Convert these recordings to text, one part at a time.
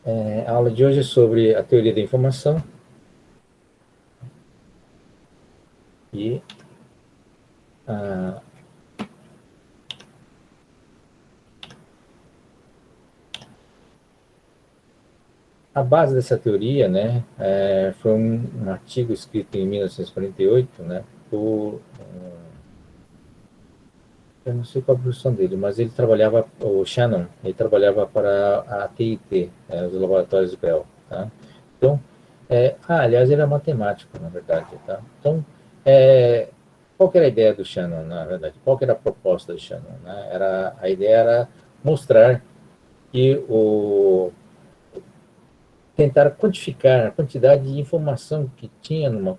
A aula de hoje é sobre a teoria da informação e a, a base dessa teoria, né, foi um artigo escrito em 1948, né, por, eu não sei qual a profissão dele, mas ele trabalhava, o Shannon, ele trabalhava para a TIT, os laboratórios de Bell, tá? Então, aliás, ele é matemático, na verdade, tá? Então, qual que era a ideia do Shannon, na verdade? Qual que era a proposta do Shannon, né? A ideia era mostrar que tentar quantificar a quantidade de informação que tinha num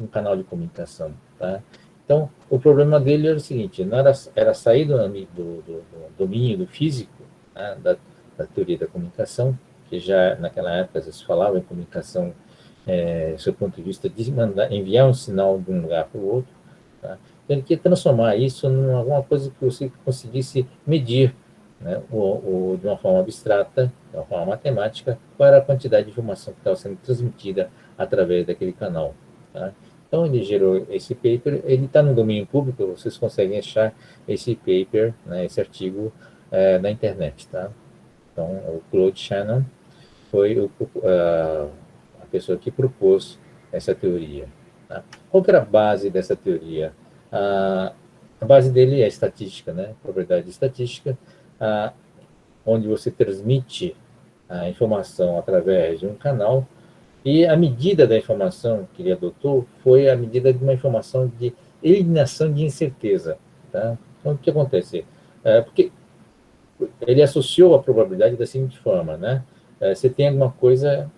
canal de comunicação, tá? Então, o problema dele era o seguinte, não era sair do domínio do físico, né, da teoria da comunicação, que já naquela época se falava em comunicação, do seu ponto de vista de enviar um sinal de um lugar para o outro, tá? Então, ele queria transformar isso em alguma coisa que você conseguisse medir, né, de uma forma abstrata, de uma forma matemática, qual era a quantidade de informação que estava sendo transmitida através daquele canal. Tá? Então, ele gerou esse paper, ele está no domínio público, vocês conseguem achar esse paper, né, esse artigo, na internet. Tá? Então, o Claude Shannon foi a pessoa que propôs essa teoria. Tá? Qual que era a base dessa teoria? A base dele é a estatística, né? Propriedade estatística, ah, onde você transmite a informação através de um canal, e a medida da informação que ele adotou foi a medida de uma informação de eliminação de incerteza. Tá? Então, o que acontece? Porque ele associou a probabilidade da seguinte forma, né? Você tem alguma coisa,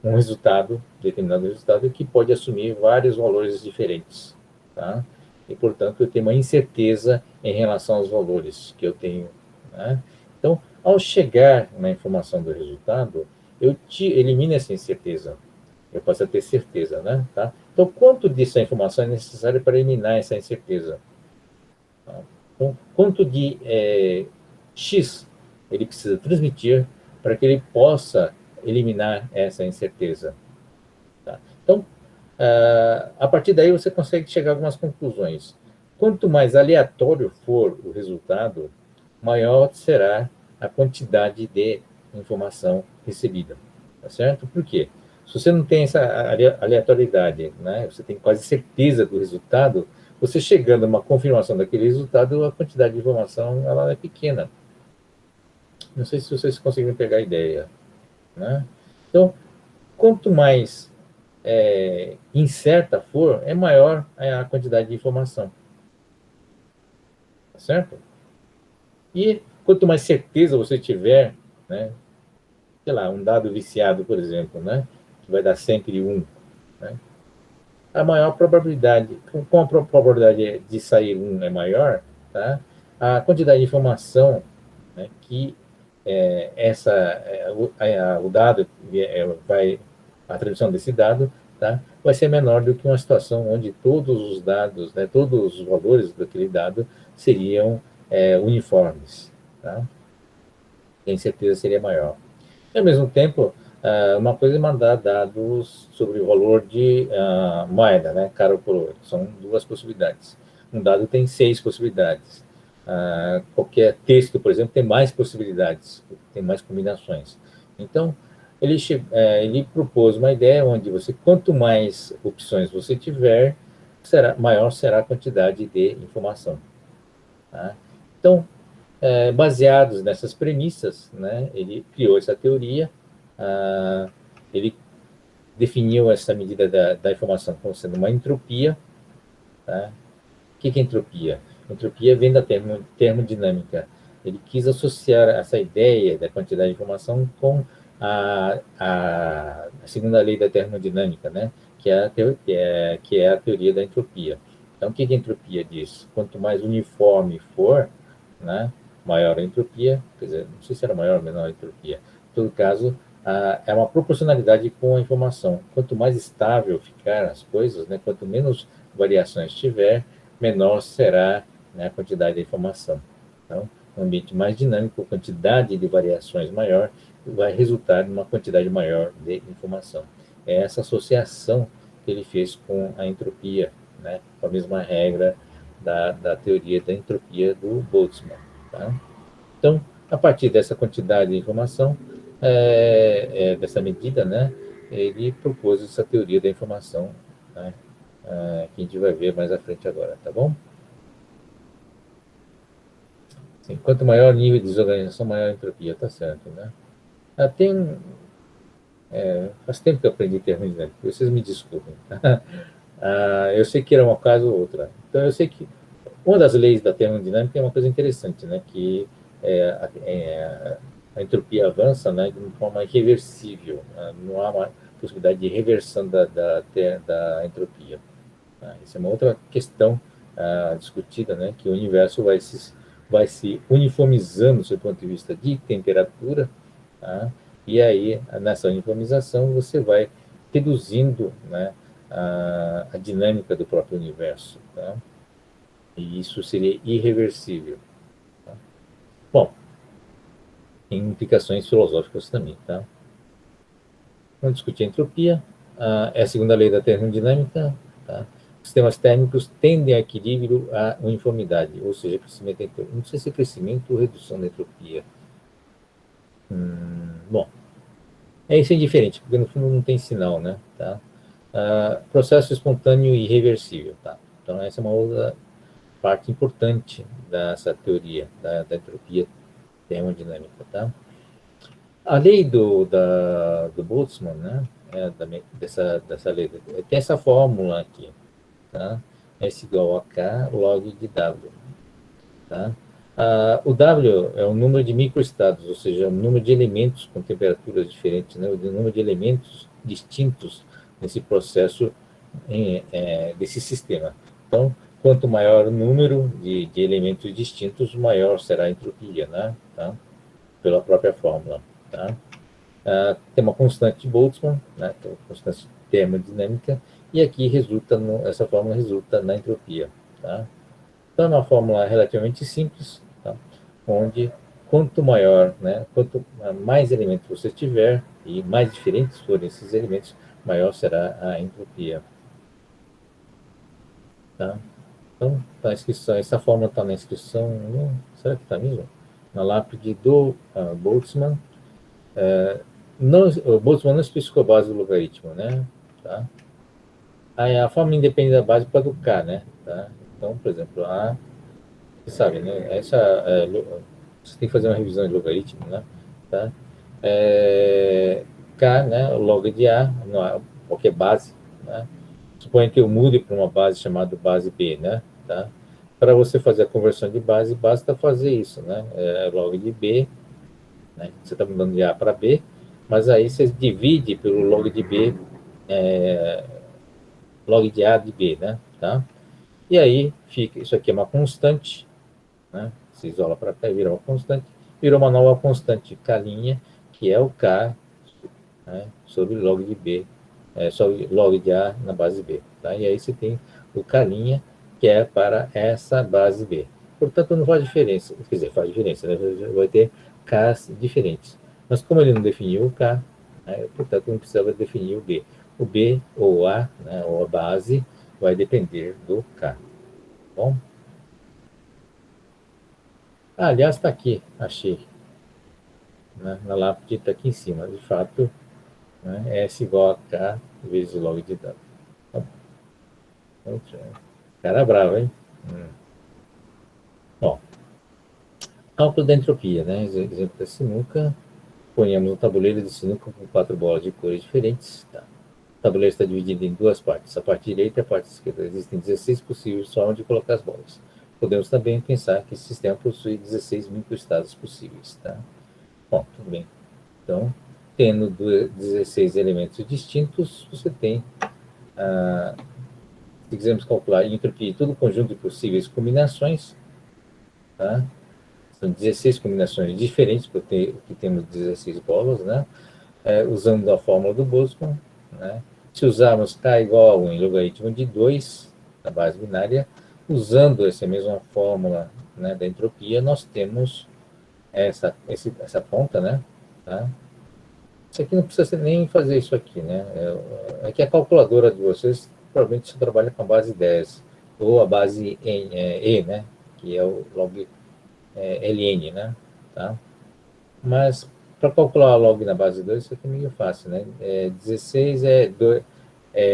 um resultado, determinado resultado, que pode assumir vários valores diferentes. Tá? E, portanto, eu tenho uma incerteza em relação aos valores que eu tenho. Né? Então, ao chegar na informação do resultado, eu elimino essa incerteza. Eu passo a ter certeza. Né? Tá? Então, quanto dessa informação é necessário para eliminar essa incerteza? Tá? Então, quanto de X ele precisa transmitir para que ele possa eliminar essa incerteza? Tá? Então, a partir daí você consegue chegar a algumas conclusões. Quanto mais aleatório for o resultado, maior será a quantidade de informação recebida. Tá certo? Por quê? Se você não tem essa aleatoriedade, né, você tem quase certeza do resultado, você chegando a uma confirmação daquele resultado, a quantidade de informação ela é pequena. Não sei se vocês conseguem pegar a ideia. Né? Então, quanto mais incerta for, é maior a quantidade de informação. Tá certo? E quanto mais certeza você tiver, né, sei lá, um dado viciado, por exemplo, né, que vai dar sempre um, né, a maior probabilidade, com a probabilidade de sair um é maior, tá, a quantidade de informação, né, que o dado vai, a tradução desse dado, tá, vai ser menor do que uma situação onde todos os dados, né, todos os valores daquele dado seriam uniformes. Tá? A incerteza seria maior. E, ao mesmo tempo, uma coisa é mandar dados sobre o valor de moeda, né, caro por ouro. São duas possibilidades. Um dado tem 6 possibilidades. Qualquer texto, por exemplo, tem mais possibilidades, tem mais combinações. Então, ele propôs uma ideia onde quanto mais opções você tiver, maior será a quantidade de informação. Tá? Então, baseados nessas premissas, né, ele criou essa teoria, ele definiu essa medida da informação como sendo uma entropia. Tá? O que é entropia? Entropia vem da termodinâmica. Ele quis associar essa ideia da quantidade de informação com a segunda lei da termodinâmica, né? Que é a teoria da entropia. Então, o que a entropia diz? Quanto mais uniforme for, né, maior a entropia, quer dizer, não sei se era maior ou menor a entropia. Em todo caso, é uma proporcionalidade com a informação. Quanto mais estável ficar as coisas, né, quanto menos variações tiver, menor será, né, a quantidade de informação. Então, um ambiente mais dinâmico, a quantidade de variações maior, vai resultar em uma quantidade maior de informação. É essa associação que ele fez com a entropia, né? Com a mesma regra da teoria da entropia do Boltzmann. Tá? Então, a partir dessa quantidade de informação, dessa medida, né, ele propôs essa teoria da informação, né, que a gente vai ver mais à frente agora, tá bom? Assim, quanto maior o nível de desorganização, maior a entropia, tá certo, né? Faz tempo que eu aprendi termodinâmica, vocês me desculpem. Eu sei que era uma coisa ou outra. Então, eu sei que uma das leis da termodinâmica é uma coisa interessante, né? Que a entropia avança, né, de uma forma irreversível. Né? Não há uma possibilidade de reversão da entropia. Tá? Essa é uma outra questão discutida, né? Que o universo vai se uniformizando do seu ponto de vista de temperatura, tá? E aí, nessa uniformização, você vai reduzindo, né, a dinâmica do próprio universo. Tá? E isso seria irreversível. Tá? Bom, tem implicações filosóficas também. Tá? Vamos discutir a entropia. É a segunda lei da termodinâmica. Tá? Sistemas térmicos tendem a equilíbrio à uniformidade, ou seja, crescimento da entropia. Não sei se é crescimento ou redução da entropia. Bom, isso é indiferente, porque no fundo não tem sinal, né? Tá? Processo espontâneo e irreversível. Tá? Então, essa é uma outra parte importante dessa teoria da entropia termodinâmica. Tá? A lei do Boltzmann, né? Dessa lei, tem essa fórmula aqui, tá? S igual a K log de W. Tá? O W é o número de microestados, ou seja, o número de elementos com temperaturas diferentes, né? O número de elementos distintos nesse processo, desse sistema. Então, quanto maior o número de elementos distintos, maior será a entropia, né? Tá? Pela própria fórmula. Tá? Tem uma constante de Boltzmann, né? Que é uma constante termodinâmica, e aqui essa fórmula resulta na entropia. Tá? Então, é uma fórmula relativamente simples, tá? Onde quanto maior, né, quanto mais elementos você tiver e mais diferentes forem esses elementos, maior será a entropia. Tá? Então, tá na inscrição, essa fórmula está na inscrição, será que está mesmo? Na lápide do Boltzmann. O Boltzmann não especificou a base do logaritmo, né? Tá? Aí a fórmula independe da base para do K, né? Tá? Então, por exemplo, você sabe, né? Você tem que fazer uma revisão de logaritmo, né? Tá? K, né? O log de A, qualquer base, né? Suponha que eu mude para uma base chamada base B, né? Tá? Para você fazer a conversão de base, basta fazer isso, né? Log de B, né? Você está mudando de A para B, mas aí você divide pelo log de B, log de A de B, né? Tá? E aí fica, isso aqui é uma constante, né? Se isola para cá e vira uma constante, virou uma nova constante K', que é o K, né? Sobre log de B, sobre log de A na base B. Tá? E aí você tem o K', que é para essa base B. Portanto, não faz diferença, quer dizer, faz diferença, né? Vai ter Ks diferentes. Mas como ele não definiu o K, né? Portanto, não precisava definir o B. O B ou A, né? Ou a base, vai depender do K. Bom? Aliás, está aqui, achei. Né? Na lápide está aqui em cima. De fato, né? S igual a K vezes o log de W. Tá bom. Cara bravo, hein? Bom, cálculo da entropia, né? Exemplo da sinuca. Ponhamos um tabuleiro de sinuca com 4 bolas de cores diferentes. Tá. O tabuleiro está dividido em duas partes, a parte direita e a parte esquerda. Existem 16 possíveis formas de colocar as bolas. Podemos também pensar que esse sistema possui 16 microestados possíveis. Tá? Bom, tudo bem. Então, tendo 16 elementos distintos, você tem, se quisermos calcular a entropia de todo o conjunto de possíveis combinações, tá? São 16 combinações diferentes, porque temos 16 bolas, né? Usando a fórmula do Boltzmann, né? Se usarmos K igual a 1 em logaritmo de 2, na base binária, usando essa mesma fórmula, né, da entropia, nós temos essa ponta, né? Tá? Isso aqui não precisa nem fazer isso aqui, né? É que a calculadora de vocês provavelmente você trabalha com a base 10 ou a base E, né? Que é o log ln, né? Tá? Mas para calcular o log na base 2, isso aqui é meio fácil, né? 16 é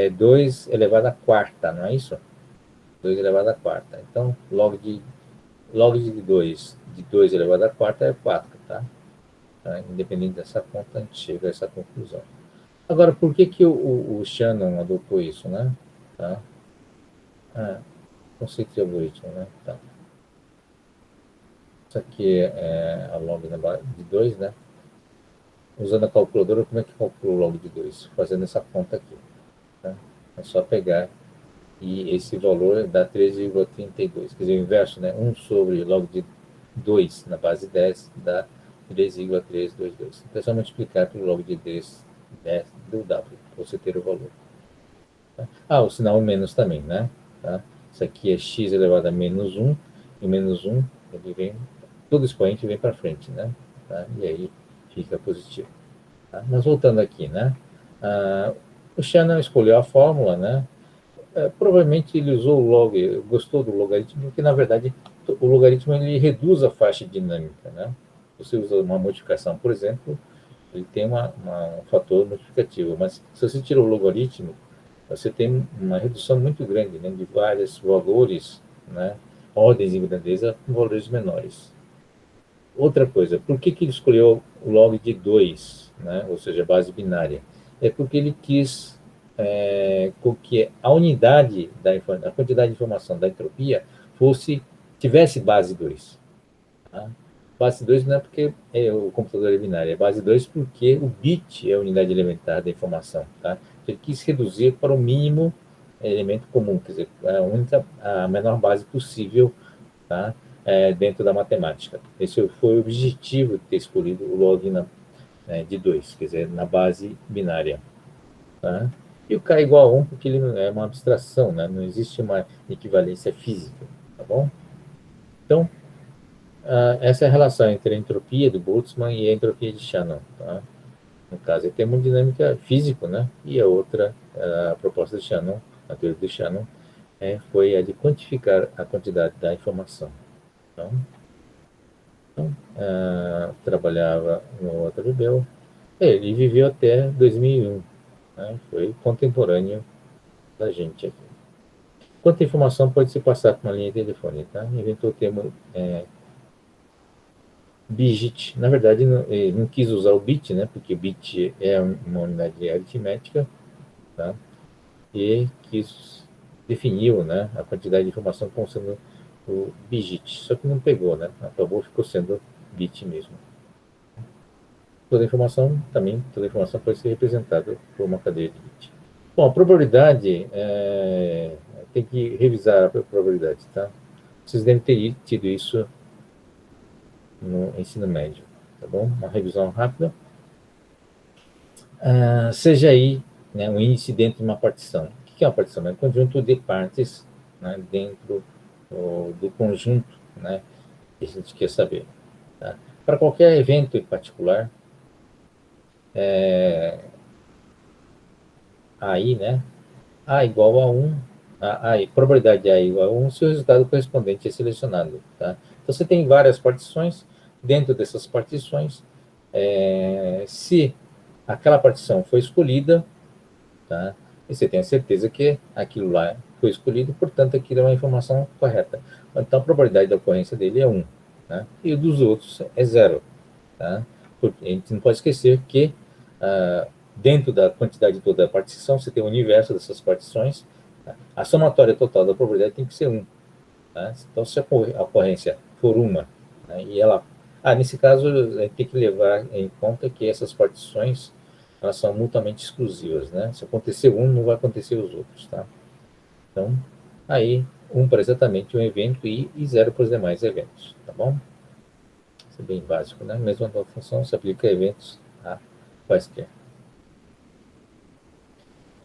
2 elevado à quarta, não é isso? 2 elevado à quarta. Então, log de 2 elevado à quarta é 4, tá? Independente dessa conta, a gente chega a essa conclusão. Agora, por que, que o Shannon adotou isso, né? Tá? Conceito de algoritmo, né? Tá. Isso aqui é a log na base de 2, né? Usando a calculadora, como é que calcula o log de 2? Fazendo essa conta aqui. Tá? É só pegar e esse valor dá 3,32. Quer dizer, o inverso, né? 1 sobre log de 2 na base 10 dá 3,322. Então é só multiplicar pelo log de 10 do W, para você ter o valor. Tá? O sinal menos também, né? Tá? Isso aqui é x elevado a menos 1, e menos 1, ele vem, todo expoente vem para frente, né? Tá? E aí fica positivo. Tá? Mas voltando aqui, né? O Shannon escolheu a fórmula, né? Provavelmente ele usou o log, gostou do logaritmo, porque na verdade o logaritmo ele reduz a faixa dinâmica, né? Você usa uma modificação, por exemplo, ele tem um fator multiplicativo, mas se você tira o logaritmo, você tem uma redução muito grande, né, de vários valores, né, ordens de grandeza com valores menores. Outra coisa, por que, que ele escolheu o log de 2, né, ou seja, base binária? É porque ele quis com que a unidade, a quantidade de informação da entropia tivesse base 2. Tá? Base 2 não é porque o computador é binário, é base 2 porque o bit é a unidade elementar da informação. Tá? Ele quis reduzir para o mínimo elemento comum, quer dizer, a menor base possível, tá? Dentro da matemática. Esse foi o objetivo de ter escolhido o log de 2, quer dizer, na base binária. Tá? E o k igual a 1 porque ele é uma abstração, né? Não existe uma equivalência física. Tá bom? Então, essa é a relação entre a entropia do Boltzmann e a entropia de Shannon. Tá? No caso, é termodinâmica físico, né? E a outra, a proposta de Shannon, a teoria de Shannon, foi a de quantificar a quantidade da informação. Então, trabalhava no Otto Bebel. Ele viveu até 2001, né? Foi contemporâneo da gente aqui. Quanta informação pode se passar por uma linha telefônica? Tá? Inventou o termo bit. Na verdade, ele não quis usar o bit, né? Porque bit é uma unidade aritmética, tá? E definiu, né, a quantidade de informação como sendo o bit. Só que não pegou, né? Acabou, ficou sendo bit mesmo. Toda informação pode ser representada por uma cadeia de bit. Bom, a probabilidade, tem que revisar a probabilidade, tá? Vocês devem ter tido isso no ensino médio, tá bom? Uma revisão rápida. Seja aí, né, um índice dentro de uma partição. O que é uma partição? É um conjunto de partes, né, dentro do conjunto, né, que a gente quer saber. Tá? Para qualquer evento em particular, aí, né, A igual a 1, probabilidade de A igual a 1 se o resultado correspondente é selecionado. Tá? Então, você tem várias partições. Dentro dessas partições, se aquela partição foi escolhida, tá? E você tem a certeza que aquilo lá foi escolhido, portanto, aquilo é uma informação correta. Então, a probabilidade da ocorrência dele é 1. Tá? E o dos outros é 0. Tá? Porque a gente não pode esquecer que dentro da quantidade toda da partição, você tem o universo dessas partições, tá? A somatória total da probabilidade tem que ser 1. Tá? Então, se a ocorrência for uma, né, e ela... nesse caso, a gente tem que levar em conta que essas partições elas são mutuamente exclusivas. Né? Se acontecer um, não vai acontecer os outros. Tá? Então, aí, 1 para exatamente um evento e 0 para os demais eventos. Tá bom? Isso é bem básico. Né? Mesma função se aplica a eventos quaisquer.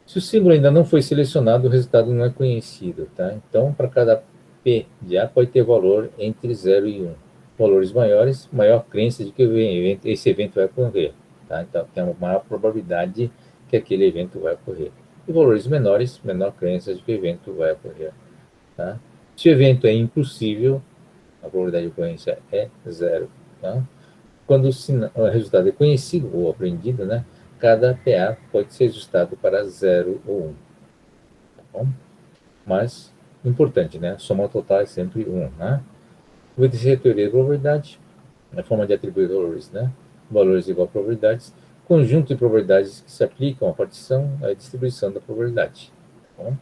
Se o símbolo ainda não foi selecionado, o resultado não é conhecido. Tá? Então, para cada P de A, pode ter valor entre 0 e 1. valores maiores, maior crença de que esse evento vai ocorrer. Tá? Então, tem uma maior probabilidade que aquele evento vai ocorrer. E valores menores, menor crença de que o evento vai ocorrer. Tá? Se o evento é impossível, a probabilidade de ocorrência é zero. Tá? Quando o resultado é conhecido ou aprendido, né, cada PA pode ser ajustado para 0 ou 1. Tá bom? Mas, importante, né? A soma total é sempre 1. Né? Vou dizer a teoria da probabilidade, na forma de atribuir valores, né? Valores igual a probabilidades, conjunto de probabilidades que se aplicam à partição à distribuição da probabilidade. Tá bom?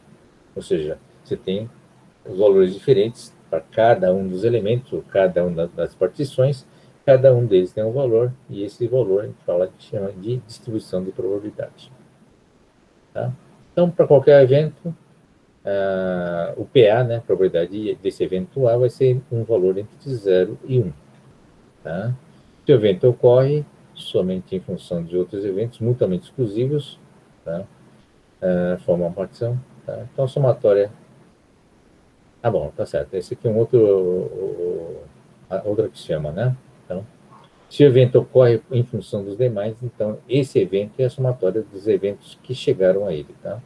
Ou seja, você tem os valores diferentes para cada um dos elementos, ou cada uma das partições, cada um deles tem um valor, e esse valor a gente chama de distribuição de probabilidade. Tá? Então, para qualquer evento, o PA, né, a probabilidade desse evento A, vai ser um valor entre 0 e 1. Tá? Se o evento ocorre somente em função de outros eventos mutuamente exclusivos, tá? Forma uma partição. Tá? Então, a somatória. Ah, bom, tá certo. Esse aqui é um outra que se chama, né? Então, se o evento ocorre em função dos demais, então esse evento é a somatória dos eventos que chegaram a ele, tá?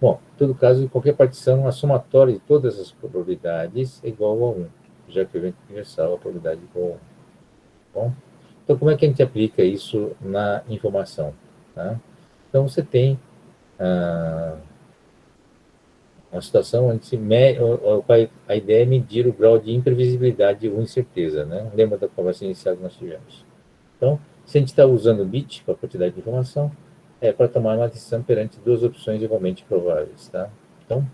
Bom, em todo caso, em qualquer partição, a somatória de todas as probabilidades é igual a 1, já que o evento universal, a probabilidade é igual a 1. Bom, então, como é que a gente aplica isso na informação? Tá? Então, você tem uma situação onde a ideia é medir o grau de imprevisibilidade ou incerteza. Né? Lembra da conversa inicial que nós tivemos? Então, se a gente está usando bit para a quantidade de informação, é para tomar uma decisão perante duas opções igualmente prováveis. Tá? Então,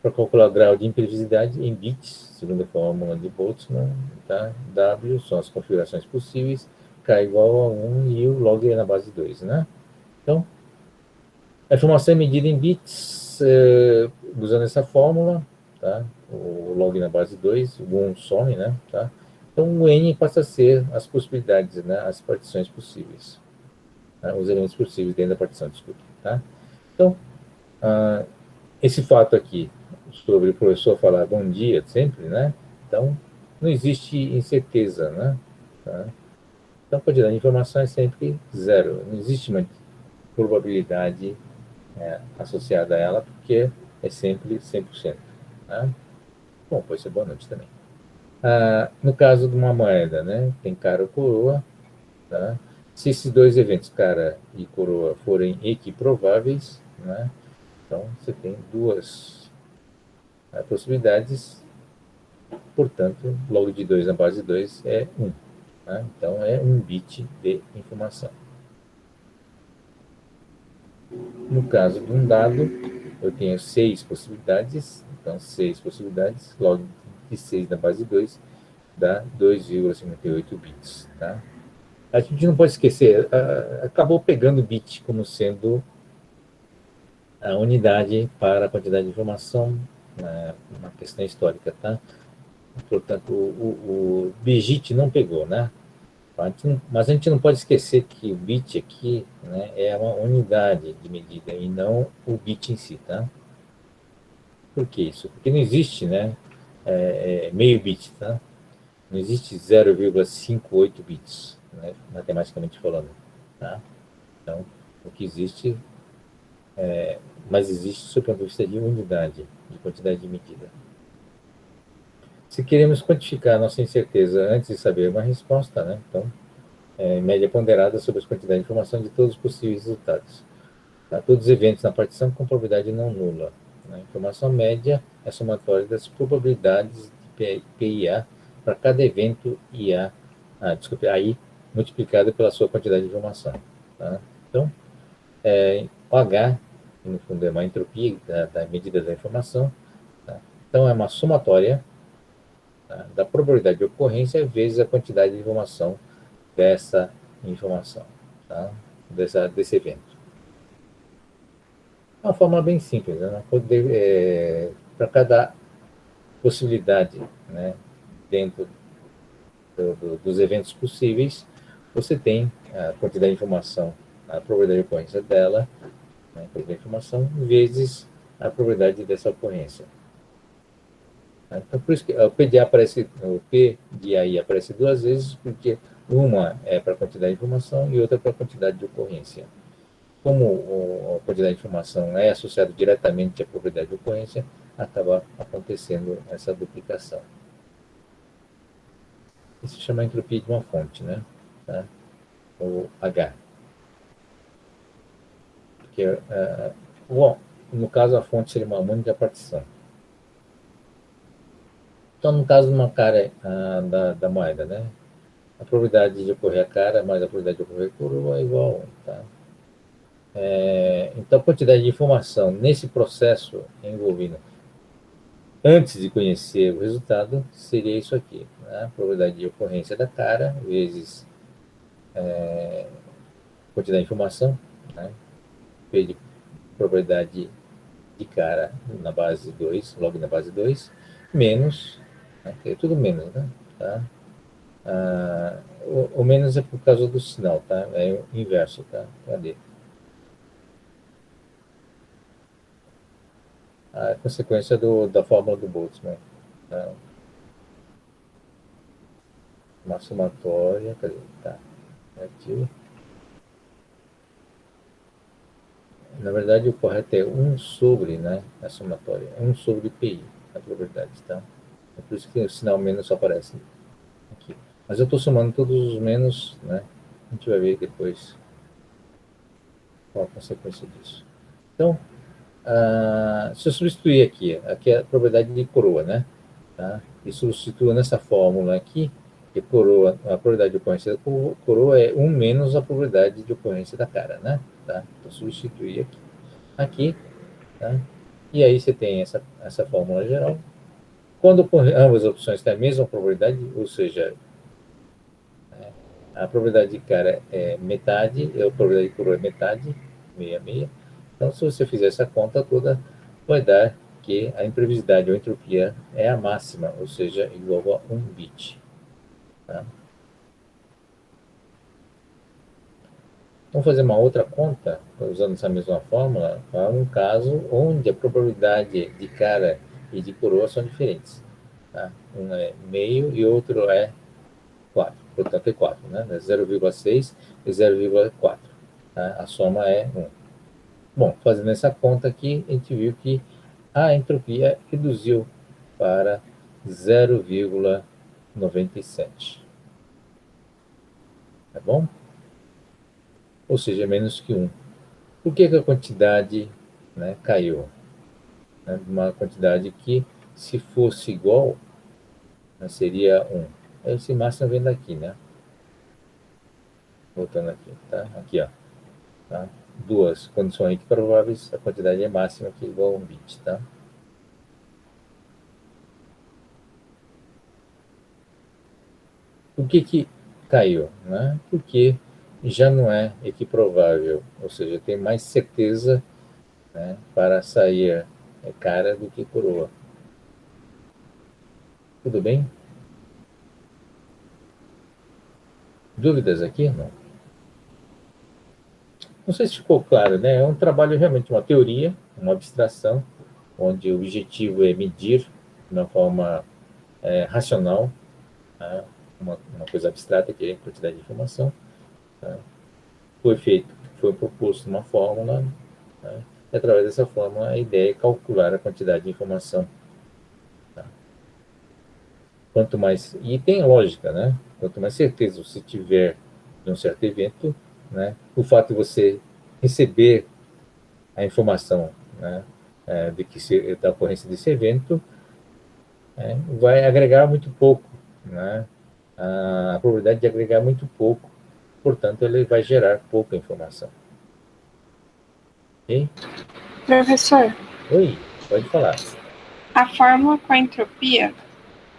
para calcular o grau de imprevisibilidade em bits, segundo a fórmula de Boltzmann, tá? W são as configurações possíveis, K igual a 1 e o log é na base 2. Né? Então, a informação é medida em bits usando essa fórmula, tá? O log na base 2, o 1 some, né? Tá? Então, o N passa a ser as possibilidades, né? As partições possíveis. Tá? Os elementos possíveis dentro da partição, desculpa. Tá? Então, esse fato aqui, sobre o professor falar bom dia sempre, né? Então, não existe incerteza, né? Tá? Então, a quantidade de informação é sempre zero. Não existe uma probabilidade associada a ela, porque é sempre 100%. Tá? Bom, pode ser boa noite também. No caso de uma moeda, né? Tem cara ou coroa, tá? Se esses dois eventos, cara e coroa, forem equiprováveis, né? Então, você tem duas possibilidades. Portanto, log de 2 na base 2 é 1. Tá? Então, é um bit de informação. No caso de um dado, eu tenho 6 possibilidades. Então, 6 possibilidades, log de 6 na base 2 dá 2,58 bits. Tá? A gente não pode esquecer, acabou pegando bit como sendo a unidade para a quantidade de informação, uma questão histórica. Tá? Portanto, o Bigit não pegou, né? Mas a gente não pode esquecer que o bit aqui, né, é uma unidade de medida e não o bit em si, tá? Por que isso? Porque não existe, né, meio bit, tá? Não existe 0,58 bits, né, matematicamente falando, tá? Então, o que existe, mas existe do ponto de vista de unidade, de quantidade de medida. Se queremos quantificar a nossa incerteza antes de saber uma resposta, né, então, média ponderada sobre as quantidades de informação de todos os possíveis resultados. Tá? Todos os eventos na partição com probabilidade não nula. A informação média é a somatória das probabilidades de PIA para cada evento IA, AI multiplicado pela sua quantidade de informação. Tá? Então, o H, que no fundo é uma entropia da medida da informação, tá? Então é uma somatória, tá, da probabilidade de ocorrência vezes a quantidade de informação dessa informação, tá? Desse evento. É uma forma bem simples, né? Para cada possibilidade, né, dentro dos eventos possíveis, você tem a quantidade de informação, a probabilidade de ocorrência dela, né, a probabilidade de informação, vezes a probabilidade dessa ocorrência. Então, por isso que o PDA aparece, o P de AI aparece duas vezes, porque uma é para quantidade de informação e outra para quantidade de ocorrência. Como a quantidade de informação é associada diretamente à probabilidade de ocorrência, acaba acontecendo essa duplicação. Isso se chama entropia de uma fonte, né? Tá? Ou H. Porque, bom, no caso, a fonte seria uma única partição. Então, no caso de uma cara da moeda, né? A probabilidade de ocorrer a cara mais a probabilidade de ocorrer a coroa é igual a 1, tá? Então, a quantidade de informação nesse processo envolvendo antes de conhecer o resultado seria isso aqui, né? A probabilidade de ocorrência da cara vezes quantidade de informação, né? P de probabilidade de cara na base 2, log na base 2, menos, né? É tudo menos, né? Tá? O menos é por causa do sinal, tá? É o inverso, tá? Cadê? A consequência da fórmula do Boltzmann. Tá? Uma somatória, cadê? Tá. Aqui. Na verdade, o correto é 1 sobre, né? A somatória. 1 sobre PI, a probabilidade, tá? É por isso que o sinal menos só aparece aqui. Mas eu estou somando todos os menos, né? A gente vai ver depois qual a consequência disso. Então, se eu substituir aqui é a probabilidade de coroa, né? Tá? E substituo nessa fórmula aqui, que coroa, a probabilidade de ocorrência da coroa é 1 menos a probabilidade de ocorrência da cara, né? Tá? Então, substituir aqui, tá? E aí você tem essa fórmula geral. Quando ambas as opções têm a mesma probabilidade, ou seja, a probabilidade de cara é metade, e a probabilidade de coroa é metade, meia, meia. Então, se você fizer essa conta toda, vai dar que a imprevisibilidade ou entropia é a máxima, ou seja, igual a 1 bit. Tá? Vamos fazer uma outra conta, usando essa mesma fórmula, para um caso onde a probabilidade de cara e de coroa são diferentes. Tá? Um é meio e outro é 4. Portanto, é 4, né? 0,6 e 0,4. Tá? A soma é 1. Bom, fazendo essa conta aqui, a gente viu que a entropia reduziu para 0,97. Tá bom? Ou seja, menos que 1. Por que a quantidade, né, caiu? Uma quantidade que, se fosse igual, né, seria 1. Esse máximo vem daqui, né? Voltando aqui, tá? Aqui, ó. Tá? Duas condições prováveis, a quantidade é máxima, que é igual a 1 bit, tá? Por que caiu? Né? Porque já não é equiprovável, ou seja, tem mais certeza, né, para sair cara do que coroa. Tudo bem? Dúvidas aqui? Não. Não sei se ficou claro, né? É um trabalho realmente, uma teoria, uma abstração, onde o objetivo é medir de uma forma racional, tá? Uma coisa abstrata, que é a quantidade de informação. Tá? Foi feito, foi proposto uma fórmula, tá? E através dessa fórmula, a ideia é calcular a quantidade de informação. Tá? Quanto mais, e tem lógica, né? Quanto mais certeza você tiver de um certo evento, né? O fato de você receber a informação, né, da ocorrência desse evento, vai agregar muito pouco, né? A probabilidade de agregar muito pouco, portanto, ele vai gerar pouca informação. Ok? Professor, Oi, pode falar. a fórmula com a entropia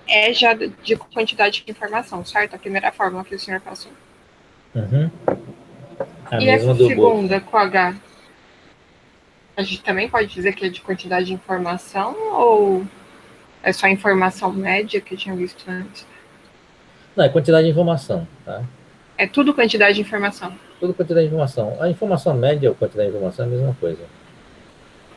é já de quantidade de informação, certo? A primeira fórmula que o senhor passou. Uhum. A E a mesma do segunda, Boltzmann. com H, a gente também pode dizer que é de quantidade de informação ou é só informação média que eu tinha visto antes? Não, é quantidade de informação, tá? É tudo quantidade de informação. Tudo quantidade de informação. A informação média ou quantidade de informação é a mesma coisa.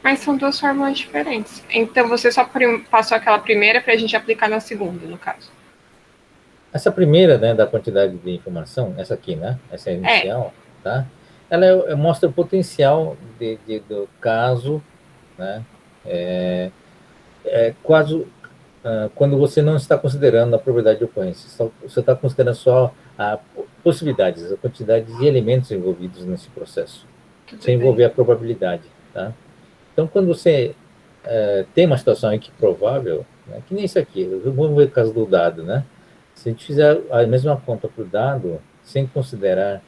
Mas são duas fórmulas diferentes. Então você só passou aquela primeira para a gente aplicar na segunda, no caso. Essa primeira, né, da quantidade de informação, essa aqui, né, essa É. inicial, tá? Ela mostra o potencial do caso, né, quase quando você não está considerando a probabilidade de ocorrência, você está considerando só a possibilidades, a quantidade de elementos envolvidos nesse processo, Tudo sem bem. envolver a probabilidade, tá? Então, quando você tem uma situação aqui provável, né, que nem isso aqui, vamos ver o caso do dado, né? Se a gente fizer a mesma conta para o dado, sem considerar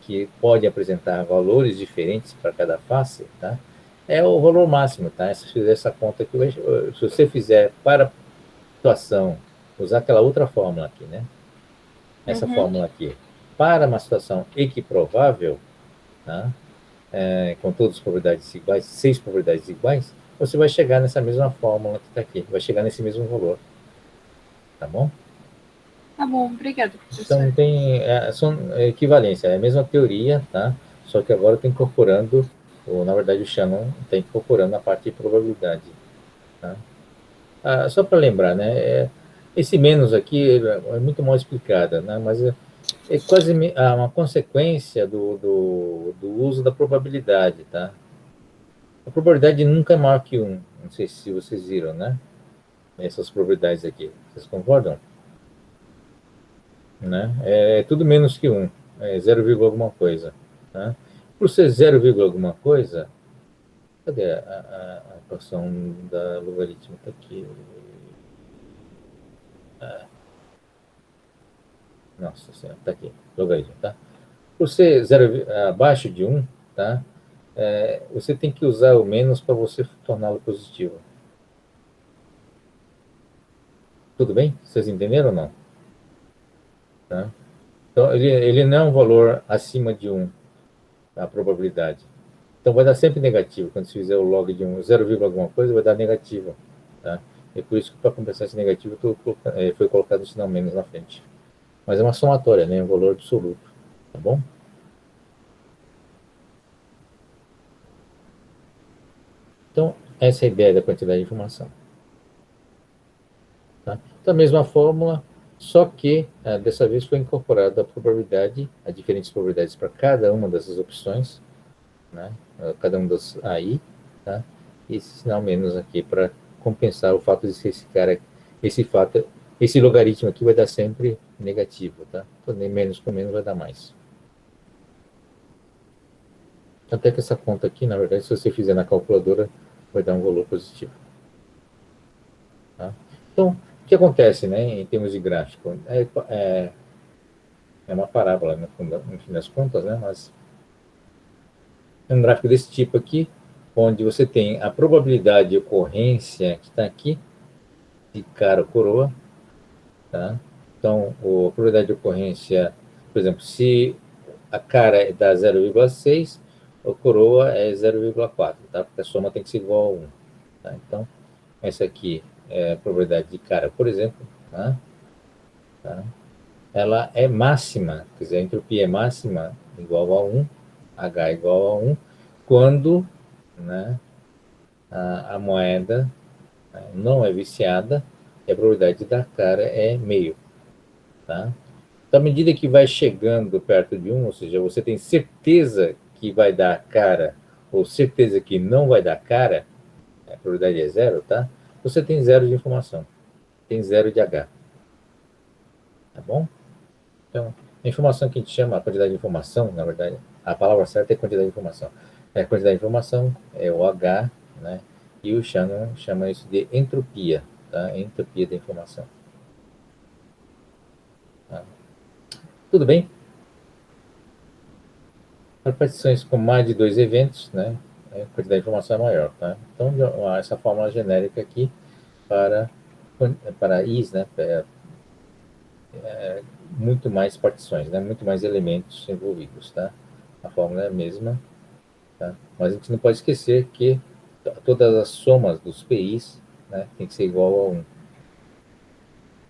que pode apresentar valores diferentes para cada face, tá? É o valor máximo, tá? Se fizer essa conta aqui, se você fizer para a situação, usar aquela outra fórmula aqui, né? Essa Uhum. fórmula aqui, para uma situação equiprovável, tá? Com todas as probabilidades iguais, 6 probabilidades iguais, você vai chegar nessa mesma fórmula que está aqui, vai chegar nesse mesmo valor, tá bom? Tá bom, obrigada, professor. Então, são equivalência, é a mesma teoria, tá? Só que agora está incorporando, ou na verdade o Shannon está incorporando a parte de probabilidade, tá? Só para lembrar, né? Esse menos aqui é muito mal explicada, né? Mas é quase uma consequência do uso da probabilidade, tá? A probabilidade nunca é maior que um. Não sei se vocês viram, né? Essas probabilidades aqui. Vocês concordam? Né? É tudo menos que um. É 0, alguma coisa. Né? Por ser 0, alguma coisa, cadê a equação da logaritmo? Está aqui. Nossa senhora, está aqui. Logaritmo, tá? Por ser abaixo de um, tá? Você tem que usar o menos para você torná-lo positivo. Tudo bem? Vocês entenderam ou não? Tá? Então, ele não é um valor acima de um, a probabilidade. Então, vai dar sempre negativo. Quando você fizer o log de um 0, alguma coisa, vai dar negativo. Tá? É por isso que, para compensar esse negativo, foi colocado o sinal menos na frente. Mas é uma somatória, né? Um valor absoluto. Tá bom? Então, essa é a ideia da quantidade de informação. Tá? Então, a mesma fórmula, só que dessa vez foi incorporada a probabilidade, a diferentes probabilidades para cada uma dessas opções, né? Cada um das AI, tá? E esse sinal menos aqui para compensar o fato de ser esse logaritmo aqui vai dar sempre negativo, tá? Então, nem menos com menos vai dar mais. Até que essa conta aqui, na verdade, se você fizer na calculadora, vai dar um valor positivo. Tá? Então, o que acontece, né, em termos de gráfico? É uma parábola, no fim das contas, né? Mas é um gráfico desse tipo aqui, onde você tem a probabilidade de ocorrência que está aqui, de cara ou coroa, tá? Então, a probabilidade de ocorrência, por exemplo, se a cara dá 0,6, a coroa é 0,4, tá? Porque a soma tem que ser igual a 1. Tá? Então, essa aqui é a probabilidade de cara, por exemplo, tá? Tá? Ela é máxima, quer dizer, a entropia é máxima igual a 1, H igual a 1, quando, né, a moeda, né, não é viciada e a probabilidade da cara é meio. Tá? Então, à medida que vai chegando perto de 1, ou seja, você tem certeza que vai dar cara ou certeza que não vai dar cara, a probabilidade é zero, tá? Você tem zero de informação, tem zero de H, tá bom? Então, a informação que a gente chama, a quantidade de informação, na verdade, a palavra certa é quantidade de informação. A quantidade de informação é o H, né? E o Shannon chama isso de entropia, tá? Entropia da informação. Tá? Tudo bem? Para partições com mais de dois eventos, né? A quantidade de informação é maior, tá? Então, essa fórmula genérica aqui para, para is, né? Muito mais partições, né? Muito mais elementos envolvidos, tá? A fórmula é a mesma, tá? Mas a gente não pode esquecer que todas as somas dos PIs, né, tem que ser igual a 1.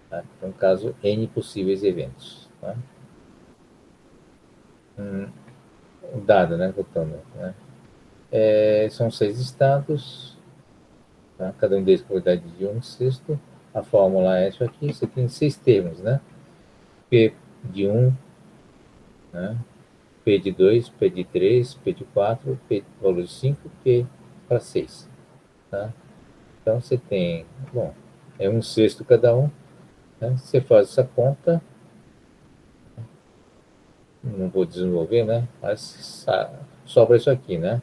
Tá? Então, caso N possíveis eventos. Tá? O dado, né, voltando, né? são 6 estados, tá? Cada um deles com probabilidade de 1/6. A fórmula é isso aqui, você tem 6 termos, né? P de 1, né? P de 2, P de 3, P de 4, P de valor de 5, P para 6. Tá? Então você tem, bom, é 1/6 cada um, né? Você faz essa conta, não vou desenvolver, né? Mas sobra isso aqui, né?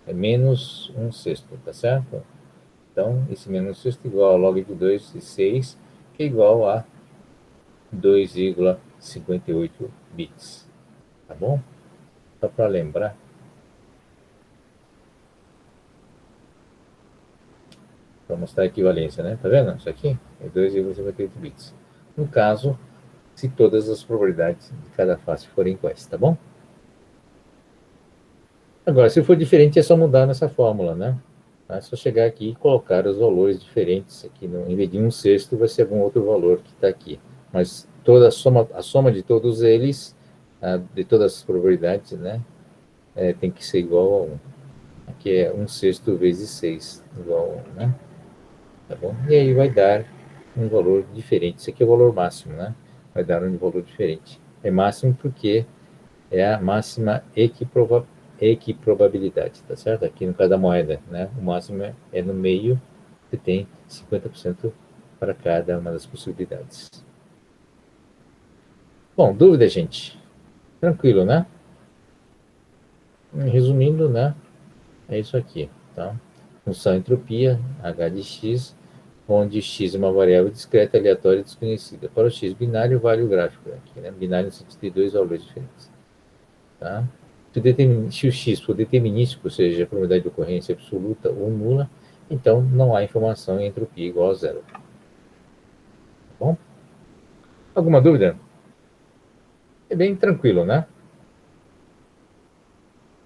É menos 1/6, tá certo? Então, esse menos 1/6 é igual a log de 2 de 6, que é igual a 2,58 bits. Tá bom? Só para lembrar. Para mostrar a equivalência, né? Tá vendo? Isso aqui é 2,58 bits. No caso, se todas as probabilidades de cada face forem iguais, tá bom? Agora, se for diferente, é só mudar nessa fórmula, né? É só chegar aqui e colocar os valores diferentes aqui. Em vez de 1/6, vai ser algum outro valor que está aqui. Mas toda a soma de todos eles, de todas as probabilidades, né? Tem que ser igual a 1. Aqui é 1/6 vezes 6, igual a 1, né? Tá bom? E aí vai dar um valor diferente. Isso aqui é o valor máximo, né? Vai dar um valor diferente. É máximo porque é a máxima equiprobabilidade, tá certo? Aqui no caso da moeda, né? O máximo é no meio, você tem 50% para cada uma das possibilidades. Bom, dúvida, gente? Tranquilo, né? Resumindo, né? É isso aqui, tá? Função entropia, h de x, onde x é uma variável discreta, aleatória e desconhecida. Para o x binário, vale o gráfico aqui, né? Binário no sentido de dois valores diferentes. Tá? Se o x for determinístico, ou seja, a probabilidade de ocorrência absoluta ou nula, então não há informação em entropia igual a zero. Tá bom? Alguma dúvida? É bem tranquilo, né?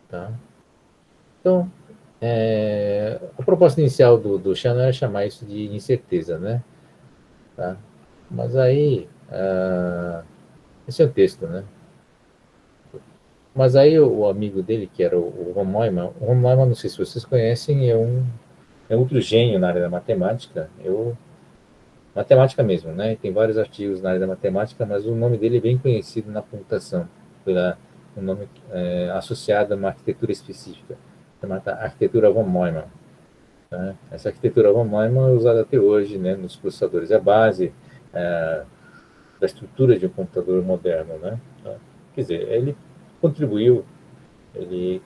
Tá? Então, a proposta inicial do Shannon era chamar isso de incerteza, né? Tá? Mas aí, esse é o texto, né? Mas aí o amigo dele, que era o von Neumann, não sei se vocês conhecem, é outro gênio na área da matemática. Matemática mesmo, né? Tem vários artigos na área da matemática, mas o nome dele é bem conhecido na computação, pelo um nome associado a uma arquitetura específica, chamada arquitetura von Neumann. Tá? Essa arquitetura von Neumann é usada até hoje, né, nos processadores. É a base da estrutura de um computador moderno, né? Tá? Quer dizer, contribuiu, ele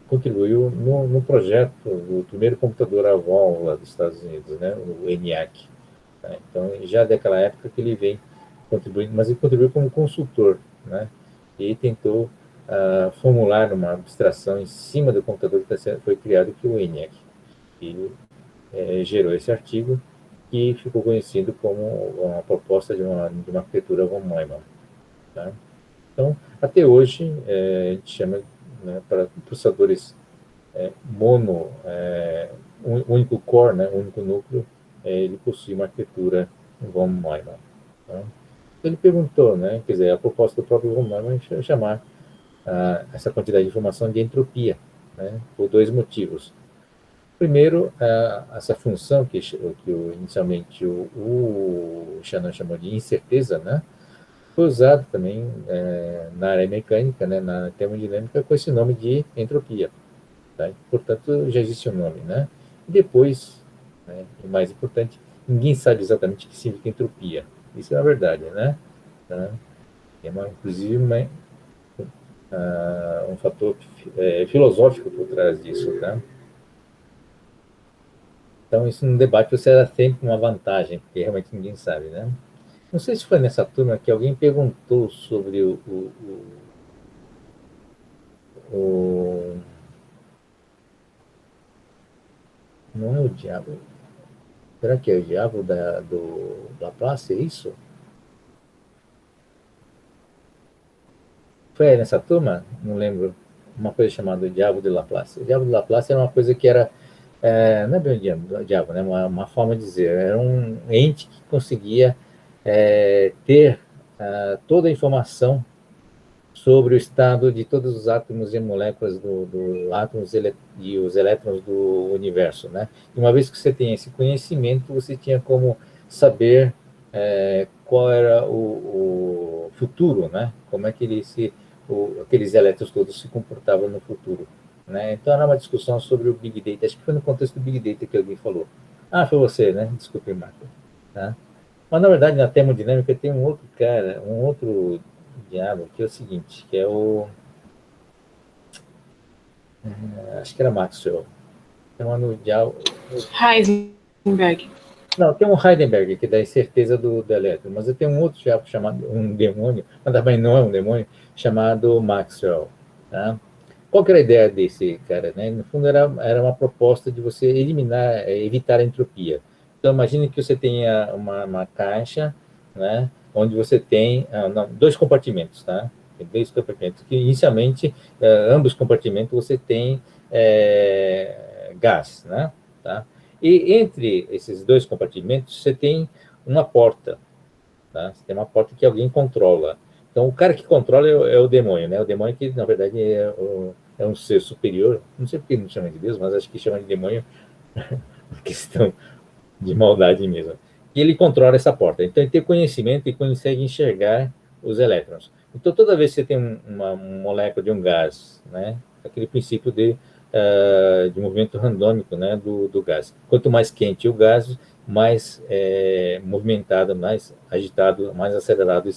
contribuiu no projeto do primeiro computador à vol lá dos Estados Unidos, né, o ENIAC. Tá? Então, já daquela época que ele vem contribuindo, mas ele contribuiu como consultor, né, e tentou formular uma abstração em cima do computador que foi criado, que é o ENIAC. E gerou esse artigo que ficou conhecido como uma proposta de uma arquitetura von Neumann. Tá? Então, até hoje, a gente chama, né, para processadores mono, único core, né, único núcleo, ele possui uma arquitetura von Neumann. Tá? Ele perguntou, né, quer dizer, a proposta do próprio von Neumann é chamar essa quantidade de informação de entropia, né, por dois motivos. Primeiro, essa função que inicialmente o Shannon chamou de incerteza, né, foi usado também na área mecânica, né, na termodinâmica, com esse nome de entropia. Tá? Portanto, já existe um nome. Né? E depois, né, e mais importante, ninguém sabe exatamente o que significa entropia. Isso é a verdade. Né? Tá? Inclusive, um fator filosófico por trás disso. Tá? Então, isso no debate você era sempre uma vantagem, porque realmente ninguém sabe. Né? Não sei se foi nessa turma que alguém perguntou sobre o não é o diabo. Será que é o diabo do Laplace? É isso? Foi nessa turma? Não lembro. Uma coisa chamada o diabo de Laplace. O diabo de Laplace era uma coisa que era. Não é bem o diabo, né? Uma forma de dizer. Era um ente que conseguia ter toda a informação sobre o estado de todos os átomos e moléculas do átomos e os elétrons do universo, né? E uma vez que você tem esse conhecimento, você tinha como saber qual era o futuro, né? Como é que aqueles elétrons todos se comportavam no futuro, né? Então era uma discussão sobre o Big Data. Acho que foi no contexto do Big Data que alguém falou. Ah, foi você, né? Desculpe, Marco. Tá? Mas, na verdade, na termodinâmica tem um outro cara, um outro diabo, que é o seguinte, que é acho que era Maxwell. Chamando diabo... Heisenberg. Não, tem um Heisenberg, que dá certeza do elétron, mas eu tenho um outro diabo chamado, um demônio, mas também não é um demônio, chamado Maxwell. Tá? Qual que era a ideia desse cara? Né? No fundo, era uma proposta de você evitar a entropia. Então, imagine que você tenha uma caixa, né, onde você tem dois compartimentos, tá? Tem dois compartimentos, que inicialmente, ambos compartimentos, você tem gás, né? Tá? E entre esses dois compartimentos, você tem uma porta, tá? Você tem uma porta que alguém controla. Então, o cara que controla é o demônio, né? O demônio que, na verdade, é um ser superior. Não sei por que não chama de Deus, mas acho que chama de demônio por questão de maldade mesmo. E ele controla essa porta. Então, ele tem conhecimento e consegue enxergar os elétrons. Então, toda vez que você tem uma molécula de um gás, né? Aquele princípio de movimento randômico, né? do gás. Quanto mais quente o gás, mais movimentado, mais agitado, mais acelerado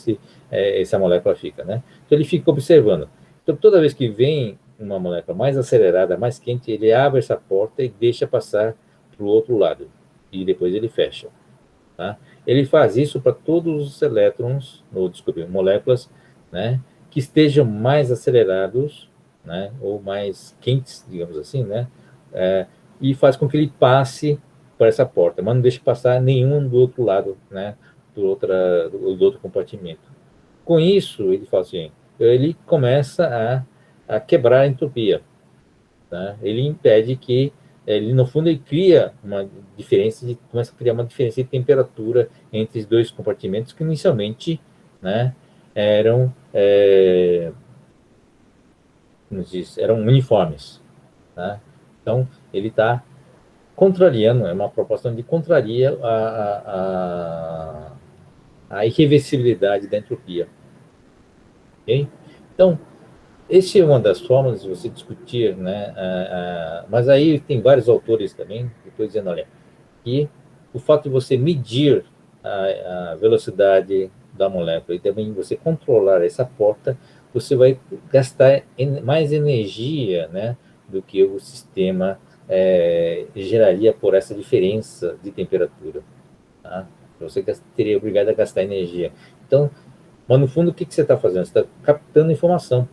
essa molécula fica, né? Então ele fica observando. Então toda vez que vem uma molécula mais acelerada, mais quente, ele abre essa porta e deixa passar para o outro lado e depois ele fecha, tá? Ele faz isso para todos os elétrons, ou desculpe, moléculas, né, que estejam mais acelerados, né, ou mais quentes, digamos assim, né, e faz com que ele passe por essa porta, mas não deixe passar nenhum do outro lado, né, do outro compartimento. Com isso, ele fala assim, ele começa a quebrar a entropia, tá? Ele impede que no fundo, ele cria uma diferença, começa a criar uma diferença de temperatura entre os dois compartimentos que inicialmente, né, eram, como diz, eram uniformes, tá? Então, ele está contrariando, é uma proposta onde contraria a irreversibilidade da entropia. Okay? Então, essa é uma das formas de você discutir, né? Mas aí tem vários autores também, que estão dizendo, olha, que o fato de você medir a velocidade da molécula e também você controlar essa porta, você vai gastar mais energia, né, do que o sistema geraria por essa diferença de temperatura. Tá? Você teria obrigado a gastar energia. Então, mas no fundo, o que você está fazendo? Você está captando informação.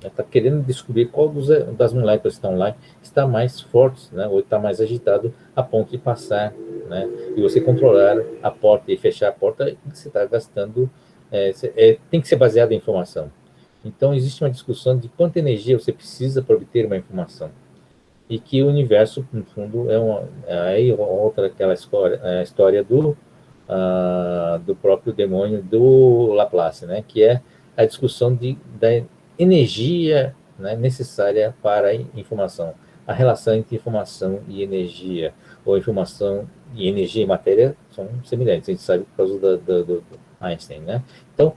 Está querendo descobrir qual das moléculas que estão lá está mais forte, né, ou está mais agitado a ponto de passar, né, e você controlar a porta e fechar a porta, você está gastando, tem que ser baseado em informação. Então, existe uma discussão de quanta energia você precisa para obter uma informação. E que o universo, no fundo, aí outra aquela história do próprio demônio do Laplace, né, que é a discussão da energia, né, necessária para a informação, a relação entre informação e energia, ou informação e energia e matéria são semelhantes, a gente sabe por causa do Einstein, né? Então,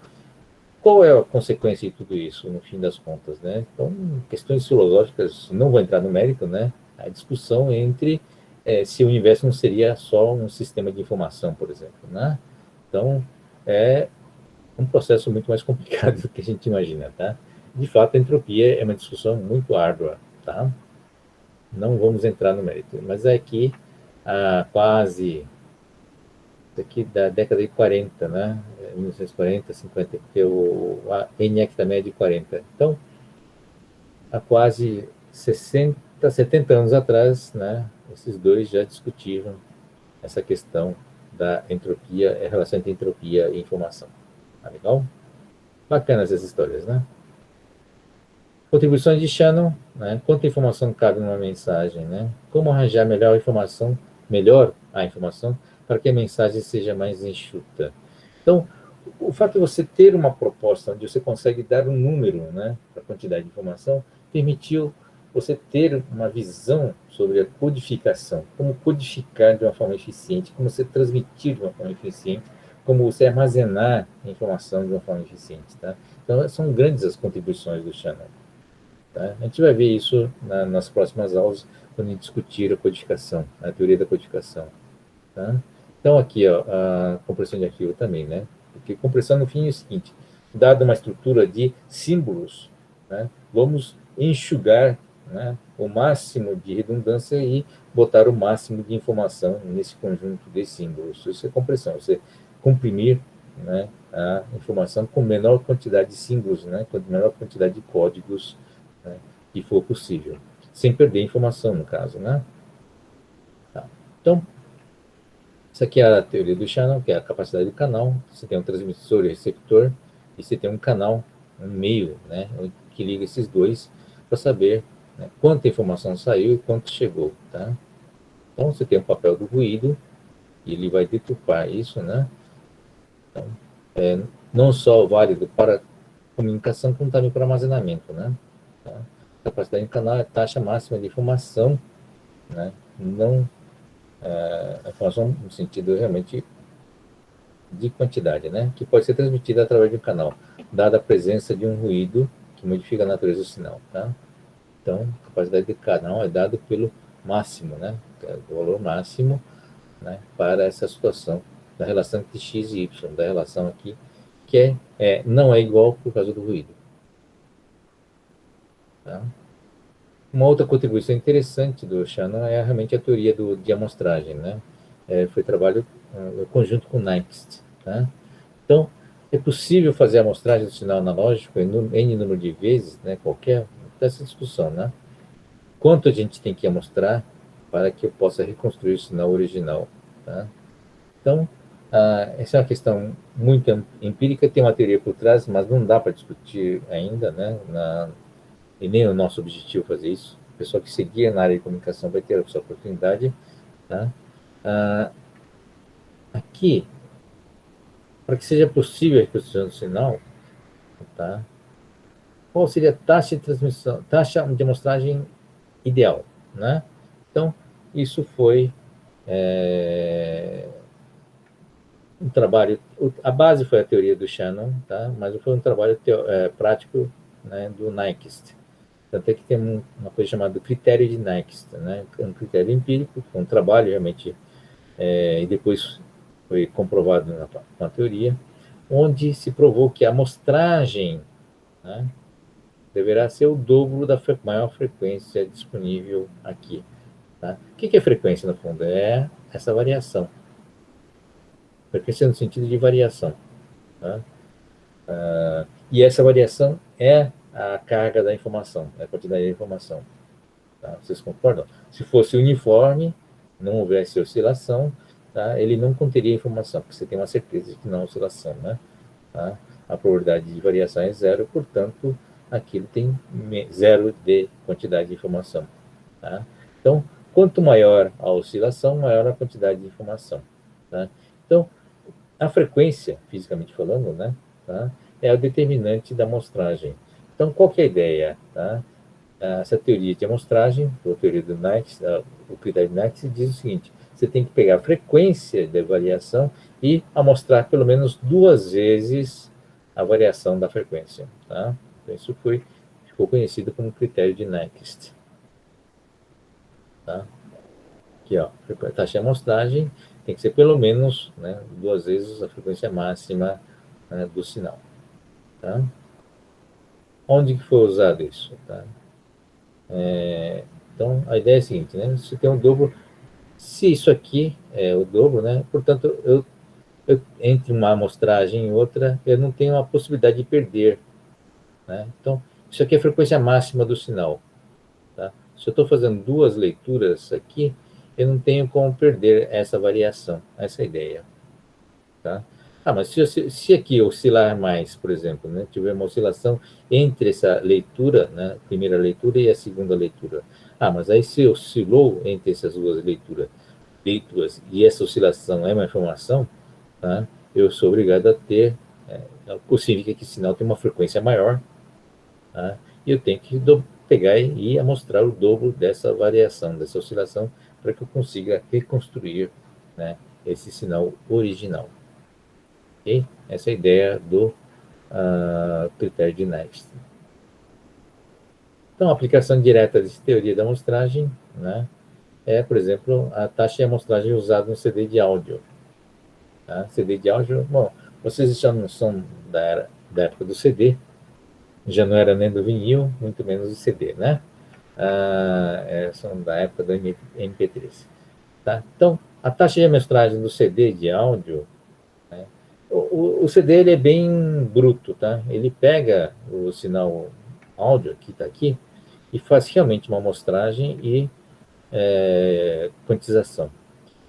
qual é a consequência de tudo isso, no fim das contas, né? Então, questões filosóficas, não vou entrar no mérito, né? A discussão entre se o universo não seria só um sistema de informação, por exemplo, né? Então, é um processo muito mais complicado do que a gente imagina, tá? De fato, a entropia é uma discussão muito árdua, tá? Não vamos entrar no mérito, mas é que há quase, daqui da década de 40, né? 1940, 50, porque a ENIAC também é de 40. Então, há quase 60, 70 anos atrás, né? Esses dois já discutiram essa questão da entropia, a relação entre entropia e informação. Tá legal? Bacanas essas histórias, né? Contribuições de Shannon, né? Quanta informação cabe numa mensagem, né? Como arranjar melhor a informação para que a mensagem seja mais enxuta. Então, o fato de você ter uma proposta onde você consegue dar um número, né, para a quantidade de informação, permitiu você ter uma visão sobre a codificação, como codificar de uma forma eficiente, como você transmitir de uma forma eficiente, como você armazenar a informação de uma forma eficiente. Tá? Então, são grandes as contribuições do Shannon. Tá? A gente vai ver isso nas próximas aulas, quando a gente discutir a codificação, a teoria da codificação. Tá? Então, aqui, ó, a compressão de arquivo também, né? Porque compressão, no fim, é o seguinte: dada uma estrutura de símbolos, né, vamos enxugar, né, o máximo de redundância e botar o máximo de informação nesse conjunto de símbolos. Isso é compressão, você comprimir, né, a informação com menor quantidade de símbolos, né, com menor quantidade de códigos, né, que for possível, sem perder informação, no caso. Né? Tá. Então, isso aqui é a teoria do Shannon, que é a capacidade do canal. Você tem um transmissor e receptor, e você tem um canal, um meio, né, que liga esses dois para saber, né, quanta informação saiu e quanto chegou. Tá? Então, você tem o papel do ruído, e ele vai deturpar isso, né? Então, não só válido para comunicação, como também para armazenamento. Né? Tá? A capacidade do canal é a taxa máxima de informação, né? Não a informação no sentido realmente de quantidade, né, que pode ser transmitida através de um canal, dada a presença de um ruído que modifica a natureza do sinal. Tá? Então, a capacidade de canal é dada pelo máximo, né, o valor máximo, né, para essa situação da relação entre x e y, da relação aqui, que não é igual por causa do ruído. Tá? Uma outra contribuição interessante do Shannon é realmente a teoria de amostragem. Né? Foi trabalho conjunto com Nyquist. Tá? Então, é possível fazer a amostragem do sinal analógico em N número de vezes, né, qualquer, dessa discussão, né? Quanto a gente tem que amostrar para que eu possa reconstruir o sinal original, tá? Então, essa é uma questão muito empírica, tem uma teoria por trás, mas não dá para discutir ainda, né, e nem é o nosso objetivo fazer isso. O pessoal que seguir na área de comunicação vai ter a sua oportunidade, tá? Aqui, para que seja possível a reconstrução do sinal, tá? Qual seria a taxa de transmissão, taxa de amostragem ideal, né? Então, isso foi um trabalho, a base foi a teoria do Shannon, tá? Mas foi um trabalho prático, né, do Nyquist. Tanto é que tem uma coisa chamada critério de Nyquist, né? Um critério empírico, foi um trabalho realmente, e depois foi comprovado na teoria, onde se provou que a amostragem, né, deverá ser o dobro da maior frequência disponível aqui. Tá? O que é frequência, no fundo? É essa variação. Frequência no sentido de variação. Tá? E essa variação é a carga da informação, é a quantidade de informação. Tá? Vocês concordam? Se fosse uniforme, não houvesse oscilação, tá? Ele não conteria informação, porque você tem uma certeza de que não há oscilação. Né? Tá? A probabilidade de variação é zero, portanto, aquilo tem zero de quantidade de informação. Tá? Então, quanto maior a oscilação, maior a quantidade de informação. Tá? Então, a frequência, fisicamente falando, né, tá, é a determinante da amostragem. Então, qual que é a ideia? Tá? Essa teoria de amostragem, a teoria do Nyquist, o critério de Nyquist, diz o seguinte: você tem que pegar a frequência de variação e amostrar pelo menos 2 vezes a variação da frequência. Tá? Então, isso ficou conhecido como critério de Nyquist. Tá? Aqui, ó, a taxa de amostragem tem que ser pelo menos, né, 2 vezes a frequência máxima, né, do sinal. Tá? Onde que foi usado isso? Tá? Então, a ideia é a seguinte, né? Você tem um dobro, se isso aqui é o dobro, né? Portanto, entre uma amostragem e outra, eu não tenho a possibilidade de perder. Né? Então, isso aqui é a frequência máxima do sinal. Tá? Se eu estou fazendo 2 leituras aqui, eu não tenho como perder essa variação, essa é a ideia. Tá? Mas se aqui oscilar mais, por exemplo, né, tiver uma oscilação entre essa leitura, né, a primeira leitura e a segunda leitura. Mas aí se oscilou entre essas 2 leituras e essa oscilação é uma informação, tá? Eu sou obrigado a ter O que significa que o sinal tem uma frequência maior, tá? E eu tenho que pegar e amostrar o dobro dessa variação, dessa oscilação, para que eu consiga reconstruir, né, esse sinal original. Ok? Essa é a ideia do critério de Nystrom. Então, a aplicação direta de teoria da amostragem, né, é, por exemplo, a taxa de amostragem usada no CD de áudio. Tá? CD de áudio, bom, vocês já não são da época do CD, já não era nem do vinil, muito menos do CD, né? São da época do MP3. Tá? Então, a taxa de amostragem do CD de áudio, né, o CD ele é bem bruto, tá? Ele pega o sinal áudio que está aqui e faz realmente uma amostragem e quantização.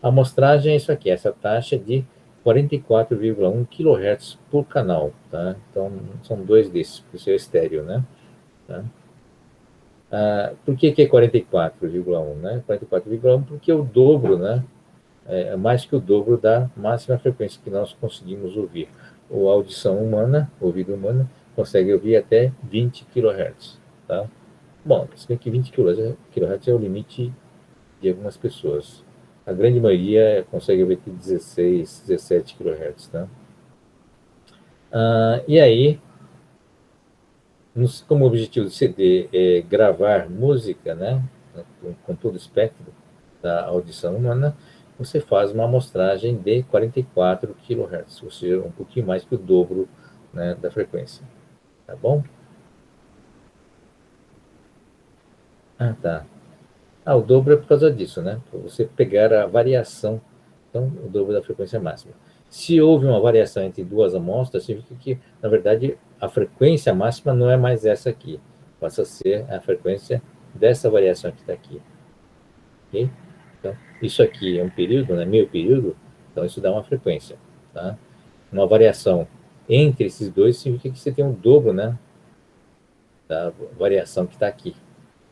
A amostragem é isso aqui, essa taxa de 44,1 kHz por canal, tá? Então, são dois desses, por ser estéreo, né? Tá? Por que é 44,1, né? 44,1 porque o dobro, né? É mais que o dobro da máxima frequência que nós conseguimos ouvir. A audição humana, o ouvido humano, consegue ouvir até 20 kHz, tá? Bom, se bem que 20 kHz é o limite de algumas pessoas. A grande maioria consegue ouvir 16, 17 kHz, tá? E aí, como o objetivo do CD é gravar música, né, com todo o espectro da audição humana, você faz uma amostragem de 44 kHz, ou seja, um pouquinho mais que o dobro, né, da frequência. Tá bom? Tá. O dobro é por causa disso, né? Para você pegar a variação, então, o dobro da frequência máxima. Se houve uma variação entre duas amostras, significa que, na verdade, a frequência máxima não é mais essa aqui, passa a ser a frequência dessa variação que está aqui. Ok? Então, isso aqui é um período, né? Meio período, então isso dá uma frequência, tá? Uma variação entre esses dois significa que você tem um dobro, né, da variação que está aqui,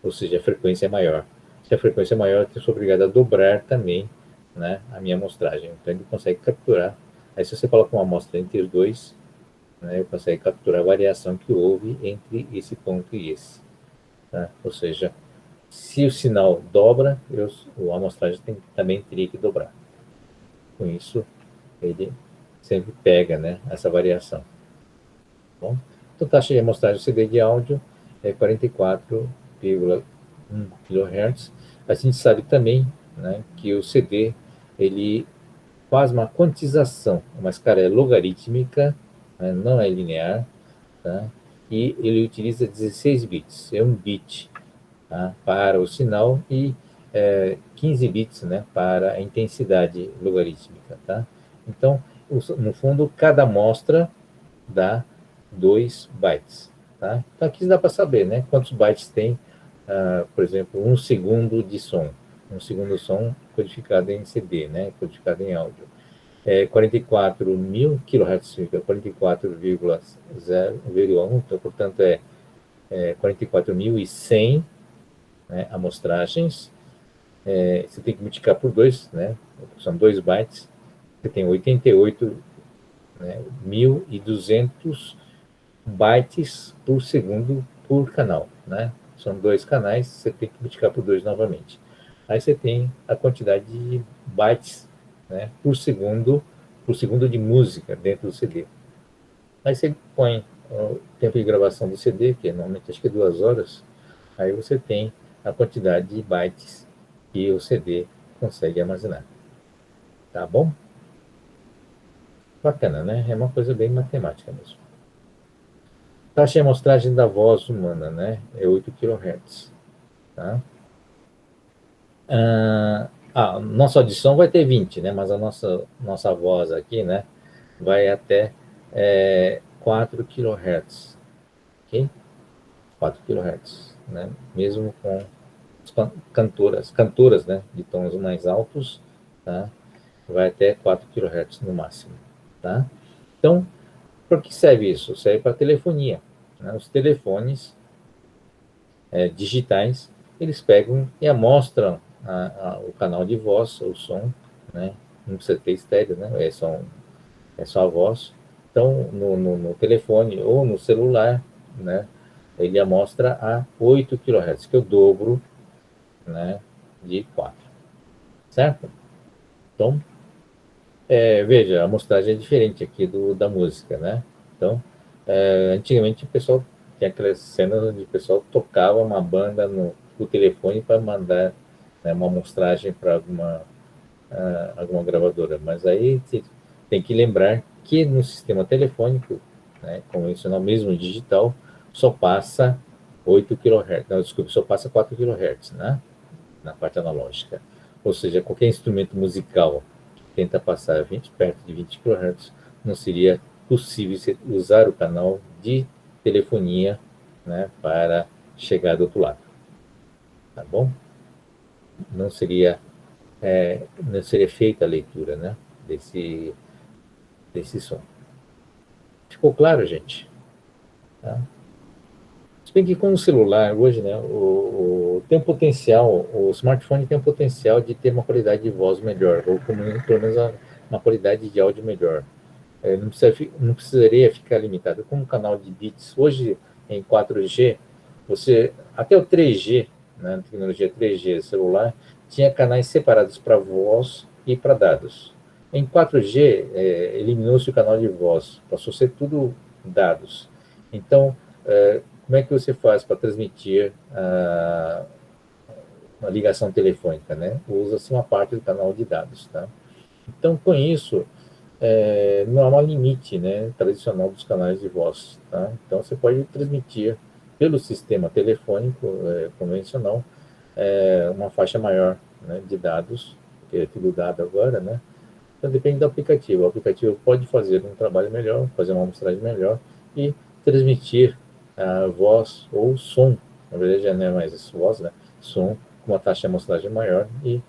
ou seja, a frequência é maior. Se a frequência é maior, eu sou obrigado a dobrar também, né, a minha amostragem. Então, ele consegue capturar. Aí, se você coloca uma amostra entre os dois, né, ele consegue capturar a variação que houve entre esse ponto e esse. Tá? Ou seja, se o sinal dobra, a amostragem também teria que dobrar. Com isso, ele sempre pega, né, essa variação. Bom, então, taxa de amostragem CD de áudio é 44,1 kHz. A gente sabe também, né, que o CD ele faz uma quantização, uma escala logarítmica, né, não é linear, tá? E ele utiliza 16 bits, é um bit, tá, para o sinal e 15 bits, né, para a intensidade logarítmica. Tá? Então, no fundo, cada amostra dá 2 bytes. Tá? Então, aqui dá para saber, né, quantos bytes tem, por exemplo, 1 segundo de som. 1 segundo de som codificado em CD, né, codificado em áudio. 44 mil kHz, 44,0,1, então, portanto, 44.100, né, amostragens. Você tem que multiplicar por 2, né, são 2 bytes. Você tem 88, né, 1.200 bytes por segundo por canal, né? São 2 canais, você tem que multiplicar por 2 novamente. Aí você tem a quantidade de bytes, né, por segundo de música dentro do CD. Aí você põe o tempo de gravação do CD, que normalmente acho que é 2 horas, aí você tem a quantidade de bytes que o CD consegue armazenar. Tá bom? Bacana, né? É uma coisa bem matemática mesmo. Taxa de amostragem da voz humana, né? É 8 kHz. Tá? Nossa audição vai ter 20, né? Mas a nossa voz aqui, né, vai até 4 kHz. Ok? 4 kHz, né? Mesmo com cantoras, né, de tons mais altos, tá? Vai até 4 kHz no máximo. Tá? Então, para que serve isso? Serve para telefonia. Né? Os telefones digitais, eles pegam e amostram o canal de voz, o som, né? Não precisa ter estéreo, né? É só a voz, Então, no telefone ou no celular, né, ele amostra a 8 kHz, que é o dobro, né, de 4, certo? Então, veja, a amostragem é diferente aqui da música, né? Então, antigamente o pessoal tinha aquelas cenas onde o pessoal tocava uma banda no telefone para mandar, né, uma amostragem para alguma gravadora. Mas aí tem que lembrar que no sistema telefônico, né, convencional mesmo digital, só passa 8 kHz, não, desculpe, só passa 4 kHz, né, na parte analógica. Ou seja, qualquer instrumento musical que tenta passar perto de 20 kHz, não seria possível usar o canal de telefonia, né, para chegar do outro lado. Tá bom? Não seria, não seria feita a leitura, né, desse som. Ficou claro, gente? Tá? Se bem que com o celular, hoje, né, tem um potencial, o smartphone tem um potencial de ter uma qualidade de voz melhor, ou pelo menos uma qualidade de áudio melhor. Não precisaria ficar limitado. Com um canal de bits, hoje em 4G, até o 3G, né, tecnologia 3G celular, tinha canais separados para voz e para dados. Em 4G, eliminou-se o canal de voz, passou a ser tudo dados. Então, como é que você faz para transmitir uma ligação telefônica, né? Usa-se uma parte do canal de dados, tá? Então, com isso, não há um limite, né, tradicional dos canais de voz, tá? Então, você pode transmitir pelo sistema telefônico convencional uma faixa maior, né, de dados, que é tudo dado agora, né? Então, depende do aplicativo. O aplicativo pode fazer um trabalho melhor, fazer uma amostragem melhor e transmitir a voz ou som, na verdade já não é mais voz, né? Som com uma taxa de amostragem maior e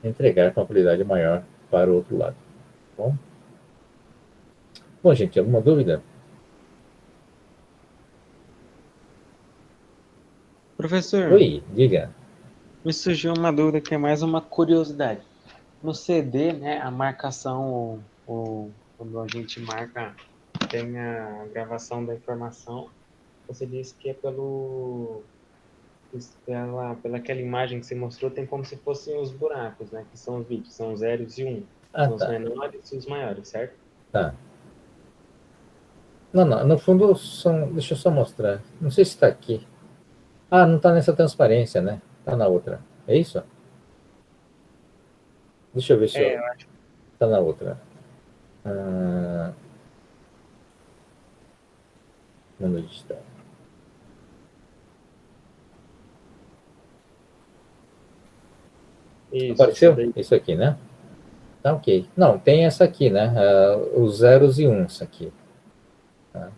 entregar com uma qualidade maior para o outro lado. Bom, bom gente, alguma dúvida? Professor, Oi, diga. me surgiu uma dúvida que é mais uma curiosidade. No CD, né, a marcação, quando a gente marca, tem a gravação da informação, você disse que é pela aquela imagem que você mostrou, tem como se fossem os buracos, né, que são os bits, são os zeros e um. Ah, São os tá, menores e os maiores, certo? tá. Não, não, no fundo, deixa eu só mostrar. Não sei se está aqui. Ah, não está nessa transparência, né? Está na outra. É isso? Deixa eu ver se É, está na outra. Ah, mundo digital. isso, essa Apareceu? daí. Isso aqui, né? Tá ok. Não, tem essa aqui, né? Os zeros e uns aqui. Tá?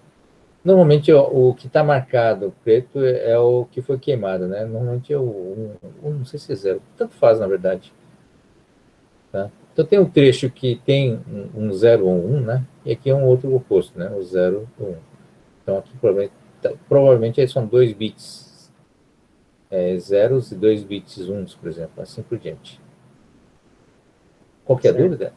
Normalmente o que está marcado preto é o que foi queimado, né? Normalmente é não sei se é zero, tanto faz na verdade. Tá? Então tem um trecho que tem um 0 ou um 1, né? E aqui é um outro oposto, né? O 0 ou 1. Então aqui provavelmente são 2 bits zeros e 2 bits uns, por exemplo, assim por diante. Qualquer Certo. dúvida?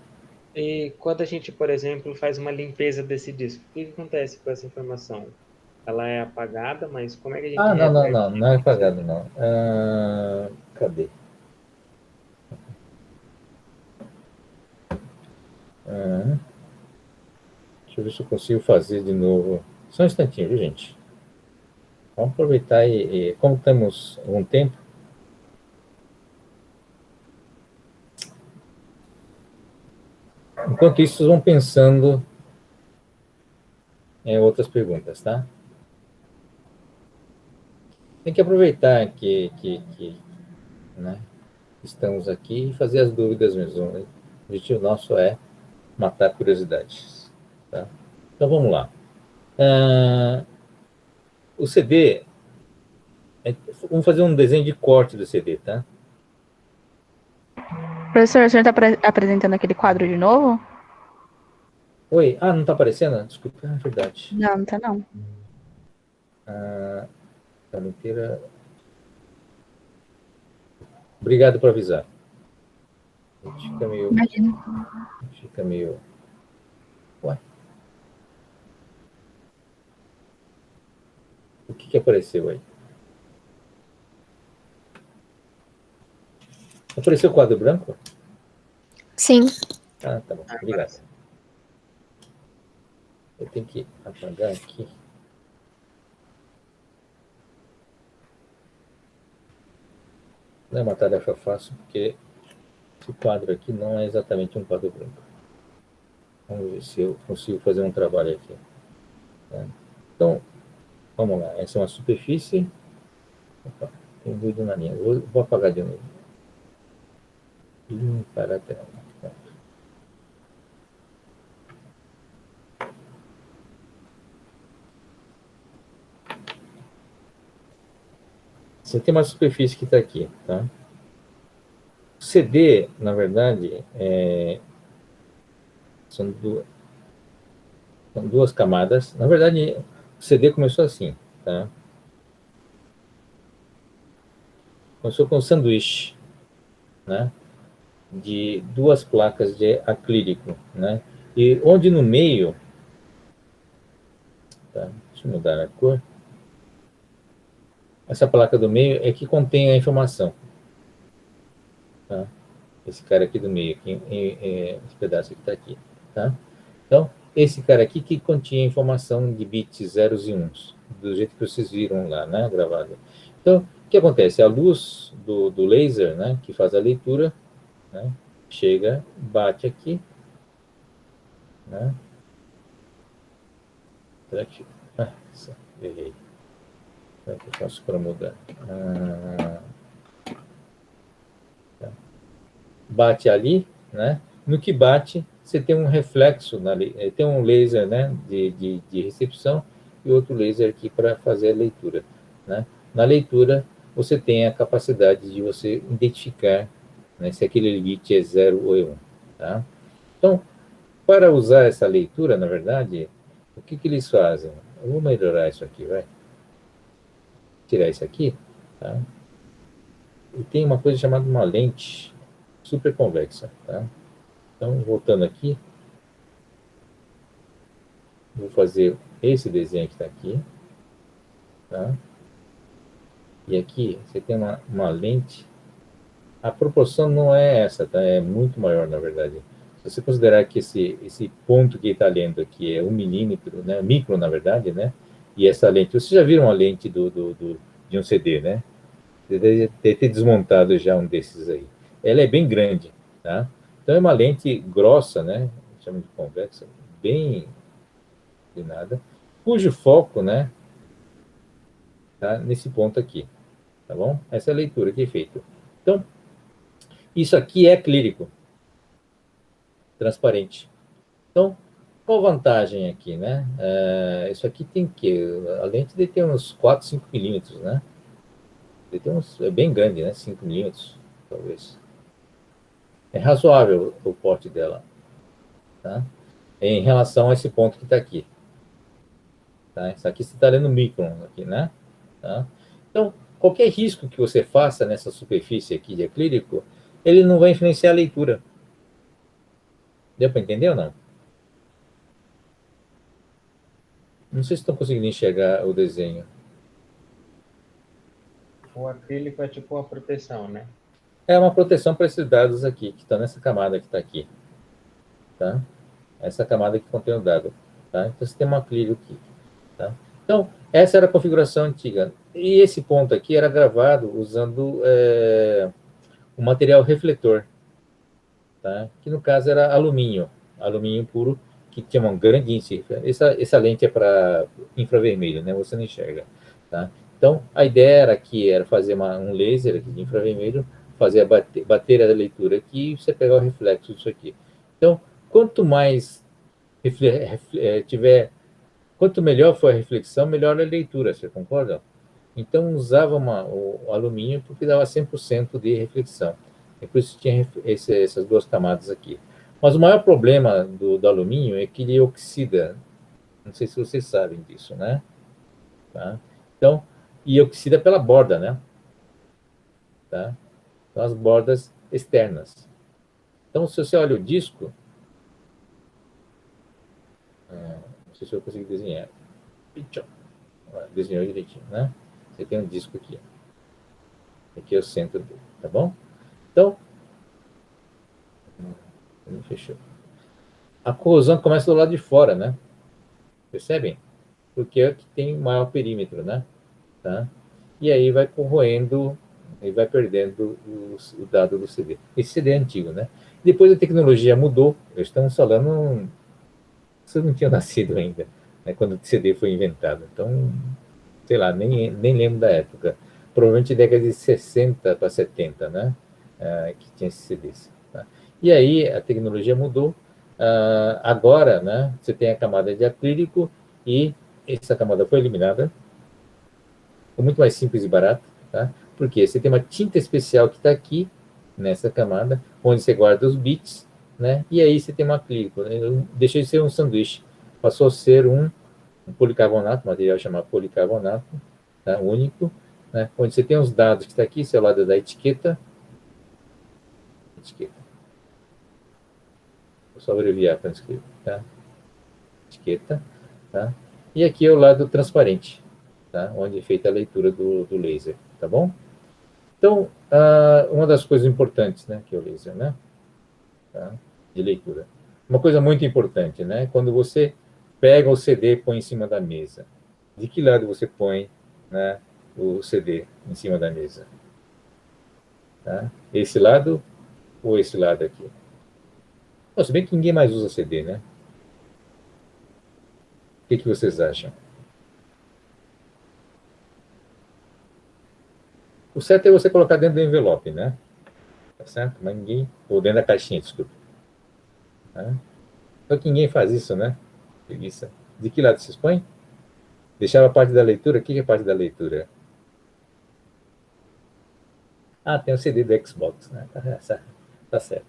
E quando a gente, por exemplo, faz uma limpeza desse disco, o que acontece com essa informação? Ela é apagada, mas como é que a gente Ah, não, não, reverte não, não é isso? apagado, não. Cadê? Ah, deixa eu ver se eu consigo fazer de novo. Só um instantinho, viu, gente? Vamos aproveitar como temos um tempo, enquanto isso, vocês vão pensando em outras perguntas, tá? Tem que aproveitar que né, estamos aqui e fazer as dúvidas mesmo. O objetivo nosso é matar curiosidades, tá? Então vamos lá. Ah, o CD, vamos fazer um desenho de corte do CD, tá? Professor, o senhor está apresentando aquele quadro de novo? Oi, não está aparecendo? Desculpa, é verdade. Não, não tá não. Tá inteira. Obrigado por avisar. A gente Imagina. fica meio. Ué, O que apareceu aí? Apareceu o quadro branco? Sim. Ah, tá bom. Obrigado. Eu tenho que apagar aqui. Não é uma tarefa fácil, porque esse quadro aqui não é exatamente um quadro branco. Vamos ver se eu consigo fazer um trabalho aqui. Tá? Então, vamos lá. Essa é uma superfície. Opa, tem ruído na linha. Vou apagar de novo. Limpar a tela. Você tem uma superfície que está aqui, tá? O CD, na verdade, são duas camadas. Na verdade, o CD começou assim, tá? Começou com um sanduíche, né? De duas placas de acrílico, né? E onde no meio, tá? Deixa eu mudar a cor. Essa placa do meio é que contém a informação, tá? Esse cara aqui do meio, aqui, esse pedaço que está aqui, tá? Então, esse cara aqui que continha informação de bits zeros e uns, do jeito que vocês viram lá, né, gravado. Então, o que acontece? A luz do laser, né, que faz a leitura, né, chega, bate aqui, né? Será que... errei. Como é que eu faço para mudar? Tá. Bate ali, né? No que bate, você tem um reflexo, tem um laser, né, de recepção e outro laser aqui para fazer a leitura, né? Na leitura, você tem a capacidade de você identificar, né, se aquele bit é 0 ou é 1, tá? Então, para usar essa leitura, na verdade, o que eles fazem? Eu vou melhorar isso aqui, vai. Tirar isso aqui, tá? E tem uma coisa chamada uma lente superconvexa, tá? Então, voltando aqui, vou fazer esse desenho que está aqui, tá? E aqui você tem uma lente. A proporção não é essa, tá? É muito maior, na verdade. Se você considerar que esse ponto que está lendo aqui é 1 milímetro, né? Micro, na verdade, né? E essa lente, vocês já viram a lente de um CD, né? Você deve ter desmontado já um desses aí. Ela é bem grande, tá? Então é uma lente grossa, né? Chama de convexa, bem inclinada, cujo foco, né, tá nesse ponto aqui, tá bom? Essa é a leitura que é feita. Então, isso aqui é acrílico, transparente. Então, qual a vantagem aqui, né? Isso aqui tem que, a lente deve ter uns 4, 5 milímetros, né? Deve ter é bem grande, né? 5 milímetros, talvez. É razoável o porte dela, tá? Em relação a esse ponto que está aqui. Tá? Isso aqui você está lendo micron aqui, né? Tá? Então, qualquer risco que você faça nessa superfície aqui de acrílico, ele não vai influenciar a leitura. Deu para entender ou não? Não sei se estão conseguindo enxergar o desenho. O acrílico é tipo uma proteção, né? É uma proteção para esses dados aqui, que estão nessa camada que está aqui. Tá? Essa camada que contém o dado. Tá? Então, você tem um acrílico aqui. Tá? Então, essa era a configuração antiga. E esse ponto aqui era gravado usando o material refletor, tá? Que no caso era alumínio puro, que tinha um grande índice. Essa lente é para infravermelho, né? Você não enxerga, tá? Então, a ideia era fazer um laser aqui de infravermelho, fazer bater a leitura aqui e você pegar o reflexo disso aqui. Então, quanto mais quanto melhor for a reflexão, melhor a leitura, você concorda? Então, usava o alumínio porque dava 100% de reflexão. E por isso tinha essas duas camadas aqui. Mas o maior problema do alumínio é que ele oxida. Não sei se vocês sabem disso, né? Tá? Então, e oxida pela borda, né? Tá? Então, as bordas externas. Então, se você olha o disco, não sei se eu consigo desenhar. desenhou direitinho, né? Você tem um disco aqui. Aqui é o centro dele, tá bom? Então, fechou. A corrosão começa do lado de fora, né? Percebem? Porque é que tem maior perímetro, né? Tá? E aí vai corroendo e vai perdendo o dado do CD. Esse CD é antigo, né? Depois a tecnologia mudou. Estamos falando... Você não tinha nascido ainda, né, quando o CD foi inventado. Então, sei lá, nem lembro da época. Provavelmente década de 60 para 70, né? Que tinha esses CDs. Tá? E aí a tecnologia mudou. Agora, né, você tem a camada de acrílico e essa camada foi eliminada. Ficou muito mais simples e barato, tá? Porque você tem uma tinta especial que está aqui, nessa camada, onde você guarda os bits, né? E aí você tem um acrílico. Né? Deixou de ser um sanduíche, passou a ser um policarbonato, material chamado policarbonato, tá? Único, né? Onde você tem os dados que está aqui, esse é o lado da etiqueta. Vou só abreviar para escrever, tá? Etiqueta, tá? E aqui é o lado transparente, tá? Onde é feita a leitura do laser, tá bom? Então, uma das coisas importantes, né, que é o laser, né? Tá? De leitura. Uma coisa muito importante, né? Quando você pega o CD e põe em cima da mesa, de que lado você põe, né, o CD em cima da mesa? Tá? Esse lado ou esse lado aqui? Bom, se bem que ninguém mais usa CD, né? O que vocês acham? O certo é você colocar dentro do envelope, né? Tá certo? Mas ninguém... Ou dentro da caixinha, desculpa. Tá? Só que ninguém faz isso, né? Preguiça. De que lado vocês põem? Deixava a parte da leitura. O que é a parte da leitura? Tem o CD do Xbox, né? Tá certo.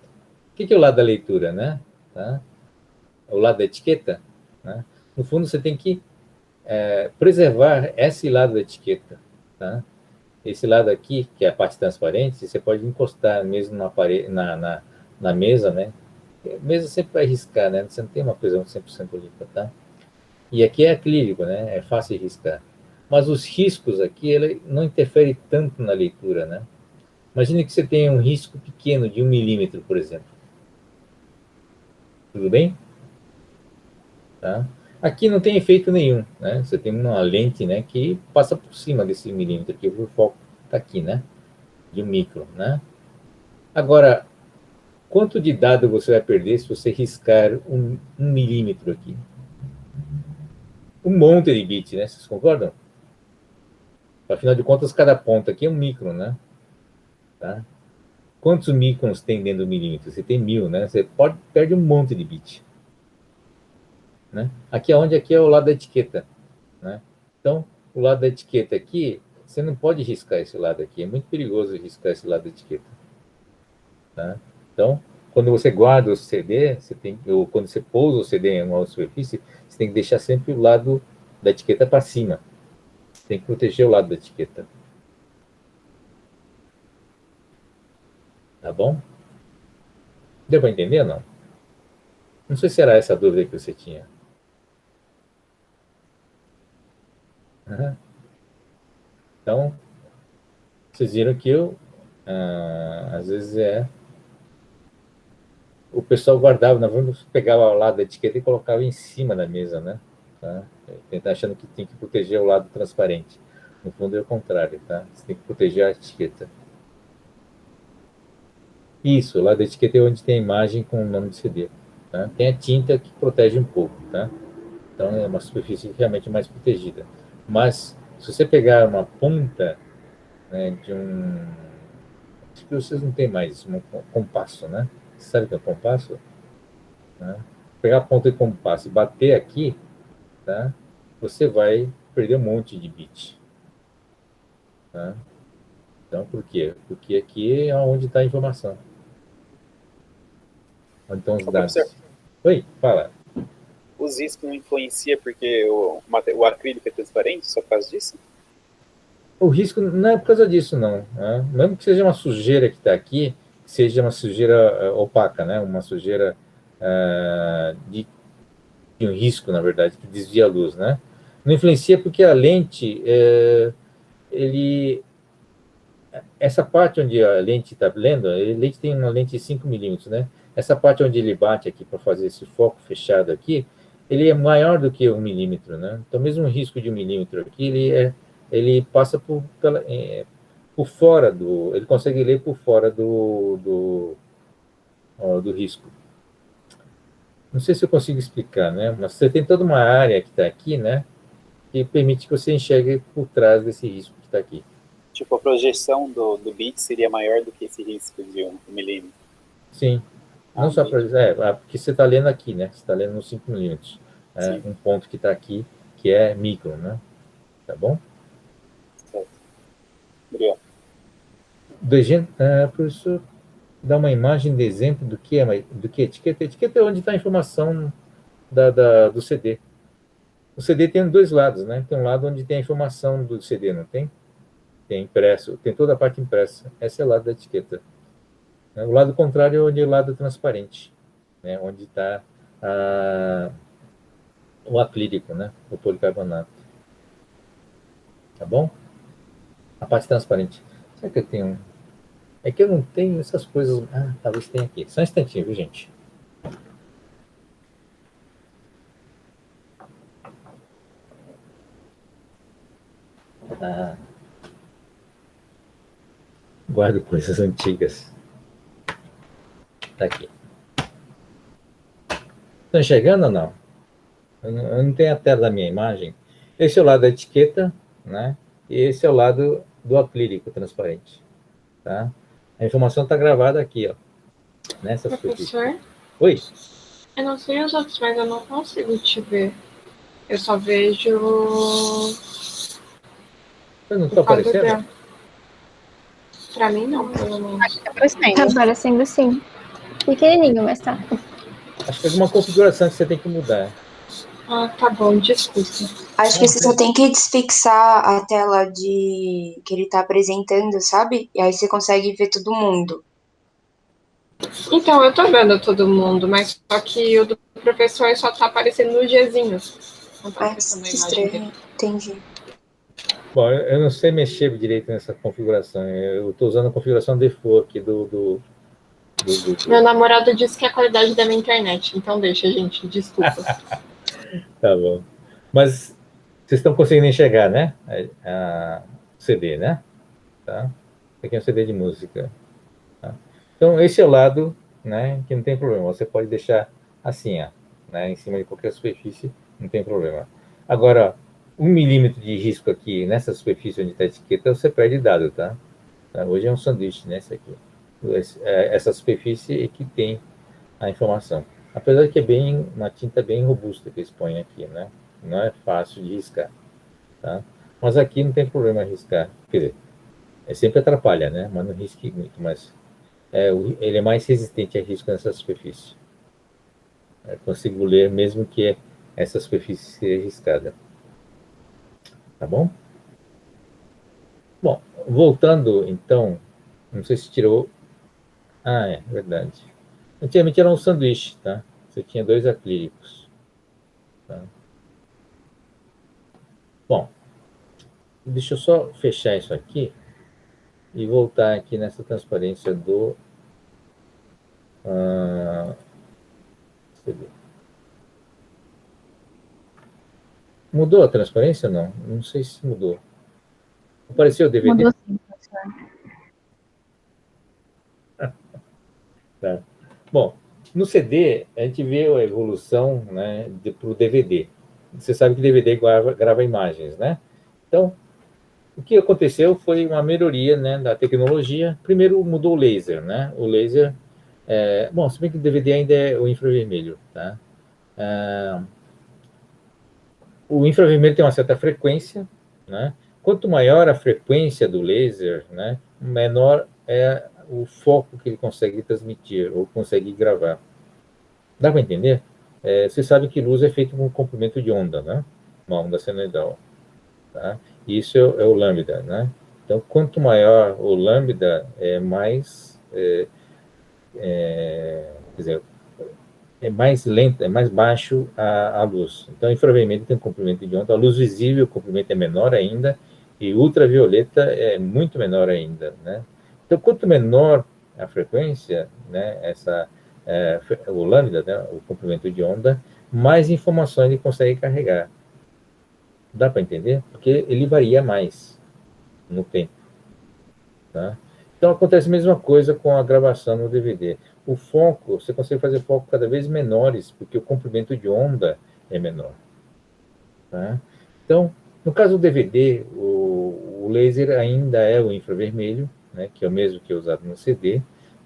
O que é o lado da leitura, né? Tá? O lado da etiqueta, né? No fundo, você tem que preservar esse lado da etiqueta, tá? Esse lado aqui, que é a parte transparente, você pode encostar mesmo na mesa, né? A mesa sempre vai riscar, né? Você não tem uma coisa 100% limpa, tá? E aqui é acrílico, né? É fácil de riscar. Mas os riscos aqui, ele não interfere tanto na leitura, né? Imagine que você tenha um risco pequeno de 1 milímetro, por exemplo. Tudo bem? Tá? Aqui não tem efeito nenhum, né? Você tem uma lente, né, que passa por cima desse milímetro aqui, o foco está aqui, né? De 1 micro, né? Agora, quanto de dado você vai perder se você riscar 1 milímetro aqui? Um monte de bits, né? Vocês concordam? Afinal de contas, cada ponta aqui é 1 micro, né? Tá? Quantos microns tem dentro do milímetro? Você tem 1000, né? Você perde um monte de bit. Né? Aqui é o lado da etiqueta. Né? Então, o lado da etiqueta aqui, você não pode riscar esse lado aqui. É muito perigoso riscar esse lado da etiqueta. Tá? Então, quando você guarda o CD, ou quando você pousa o CD em uma superfície, você tem que deixar sempre o lado da etiqueta para cima. Você tem que proteger o lado da etiqueta. Tá bom? Deu para entender ou não? Não sei se era essa a dúvida que você tinha. Então, vocês viram que às vezes o pessoal guardava, vamos pegava o lado da etiqueta e colocava em cima da mesa, né? Tá? Achando que tem que proteger o lado transparente. No fundo é o contrário, tá? Você tem que proteger a etiqueta. Isso, o lado da etiqueta é onde tem a imagem com o nome do CD. Tá? Tem a tinta que protege um pouco, tá? Então é uma superfície realmente mais protegida. Mas se você pegar uma ponta, né, de acho que vocês não têm mais isso, um compasso, né? Você sabe o que é um compasso? Né? Pegar a ponta de compasso e bater aqui, tá? Você vai perder um monte de bit. Tá? Então, por quê? Porque aqui é onde está a informação. Onde estão os dados. Professor, Oi, fala. os riscos não influencia porque o acrílico é transparente, só por causa disso? O risco não é por causa disso, não. Né? Mesmo que seja uma sujeira que está aqui, seja uma sujeira opaca, né? Uma sujeira de um risco, na verdade, que desvia a luz, né? Não influencia porque a lente, essa parte onde a lente está lendo, a lente tem uma lente de 5 milímetros, né? Essa parte onde ele bate aqui para fazer esse foco fechado aqui, ele é maior do que 1 milímetro, né? Então, mesmo um risco de 1 milímetro aqui, ele passa por fora ele consegue ler por fora do risco. Não sei se eu consigo explicar, né? Mas você tem toda uma área que está aqui, né? Que permite que você enxergue por trás desse risco que está aqui. Tipo, a projeção do bit seria maior do que esse risco de 1 milímetro. Sim. Não só para... porque você está lendo aqui, né? Você está lendo nos 5 milímetros. Um ponto que está aqui, que é micro, né? Tá bom? Certo. Obrigado. Professor, dá uma imagem de exemplo do que é etiqueta. Etiqueta é onde está a informação do CD. O CD tem dois lados, né? Tem um lado onde tem a informação do CD, não tem? Tem impresso, tem toda a parte impressa. Esse é o lado da etiqueta. O lado contrário é onde é o lado transparente, né? Onde está o acrílico, né? O policarbonato. Tá bom? A parte transparente. Será que eu tenho... É que eu não tenho essas coisas... talvez tenha aqui. Só um instantinho, viu, gente? Guardo coisas antigas. Tá aqui. Estão enxergando ou não? Eu não tenho a tela da minha imagem. Esse é o lado da etiqueta, né? E esse é o lado do acrílico transparente. Tá? A informação está gravada aqui, ó. Nessa Professor? Oi? Eu não sei os outros, mas eu não consigo te ver. Eu só vejo... Eu não estou aparecendo? Pra mim, não, pelo menos. Tá aparecendo sim. Pequenininho, mas tá. Acho que é alguma configuração que você tem que mudar. Tá bom, desculpa. Acho que você só tem que desfixar a tela que ele tá apresentando, sabe? E aí você consegue ver todo mundo. Então, eu tô vendo todo mundo, mas só que o do professor só tá aparecendo nos Gzinhos. Não tá aparecendo a Que imagem estranho. dele. Entendi. Bom, eu não sei mexer direito nessa configuração. Eu estou usando a configuração default aqui do Meu namorado disse que é a qualidade da minha internet, então deixa, gente, desculpa. Tá bom. Mas vocês estão conseguindo enxergar, né? A CD, né? Tá? Aqui é um CD de música. Tá? Então, esse é o lado, né, que não tem problema. Você pode deixar assim, ó, né, em cima de qualquer superfície, não tem problema. Agora, 1 milímetro de risco aqui, nessa superfície onde está a etiqueta, você perde dado, tá? Hoje é um sanduíche, né, esse aqui. Essa superfície é que tem a informação. Apesar de que é uma tinta bem robusta que eles põem aqui, né? Não é fácil de riscar, tá? Mas aqui não tem problema riscar. Quer dizer, sempre atrapalha, né? Mas não risque muito, mas ele é mais resistente a risco nessa superfície. Eu consigo ler mesmo que essa superfície seja riscada. Tá bom? Bom, voltando, então, não sei se tirou... é verdade. Antigamente era um sanduíche, tá? Você tinha 2 acrílicos. Tá? Bom, deixa eu só fechar isso aqui e voltar aqui nessa transparência do CD. Mudou a transparência ou não? Não sei se mudou. Apareceu o DVD? Mudou sim, professor. Tá. Bom, no CD, a gente vê a evolução, né, para o DVD. Você sabe que DVD grava imagens, né? Então, o que aconteceu foi uma melhoria, né, da tecnologia. Primeiro, mudou o laser, né? O laser... bom, se bem que o DVD ainda é o infravermelho, tá? O infravermelho tem uma certa frequência, né? Quanto maior a frequência do laser, né, menor é o foco que ele consegue transmitir ou consegue gravar. Dá para entender? Você sabe que luz é feita com um comprimento de onda, né? Uma onda senoidal. Tá? Isso é o lambda, né? Então, quanto maior o lambda, mais... quer dizer, é mais lento, é mais baixo a luz. Então, infravermelho tem um comprimento de onda, a luz visível, o comprimento é menor ainda, e ultravioleta é muito menor ainda, né? Então, quanto menor a frequência, né, o lambda, né, o comprimento de onda, mais informações ele consegue carregar. Dá para entender? Porque ele varia mais no tempo. Tá? Então, acontece a mesma coisa com a gravação no DVD. O foco, você consegue fazer foco cada vez menores, porque o comprimento de onda é menor. Tá? Então, no caso do DVD, o laser ainda é o infravermelho, né, que é o mesmo que é usado no CD,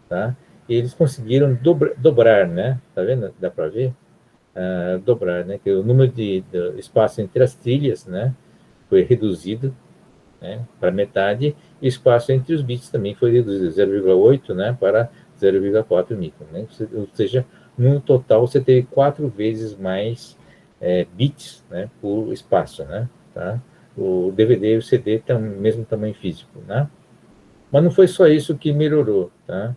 tá? E eles conseguiram dobrar, né? Tá vendo? Dá para ver? Dobrar, né? Que o número de espaço entre as trilhas, né, foi reduzido, né, para metade, e o espaço entre os bits também foi reduzido, 0,8, né, para 0,4 micron, né? Ou seja, no total você teve 4 vezes mais bits, né, por espaço, né, tá? O DVD e o CD têm o mesmo tamanho físico, né? Mas não foi só isso que melhorou, tá?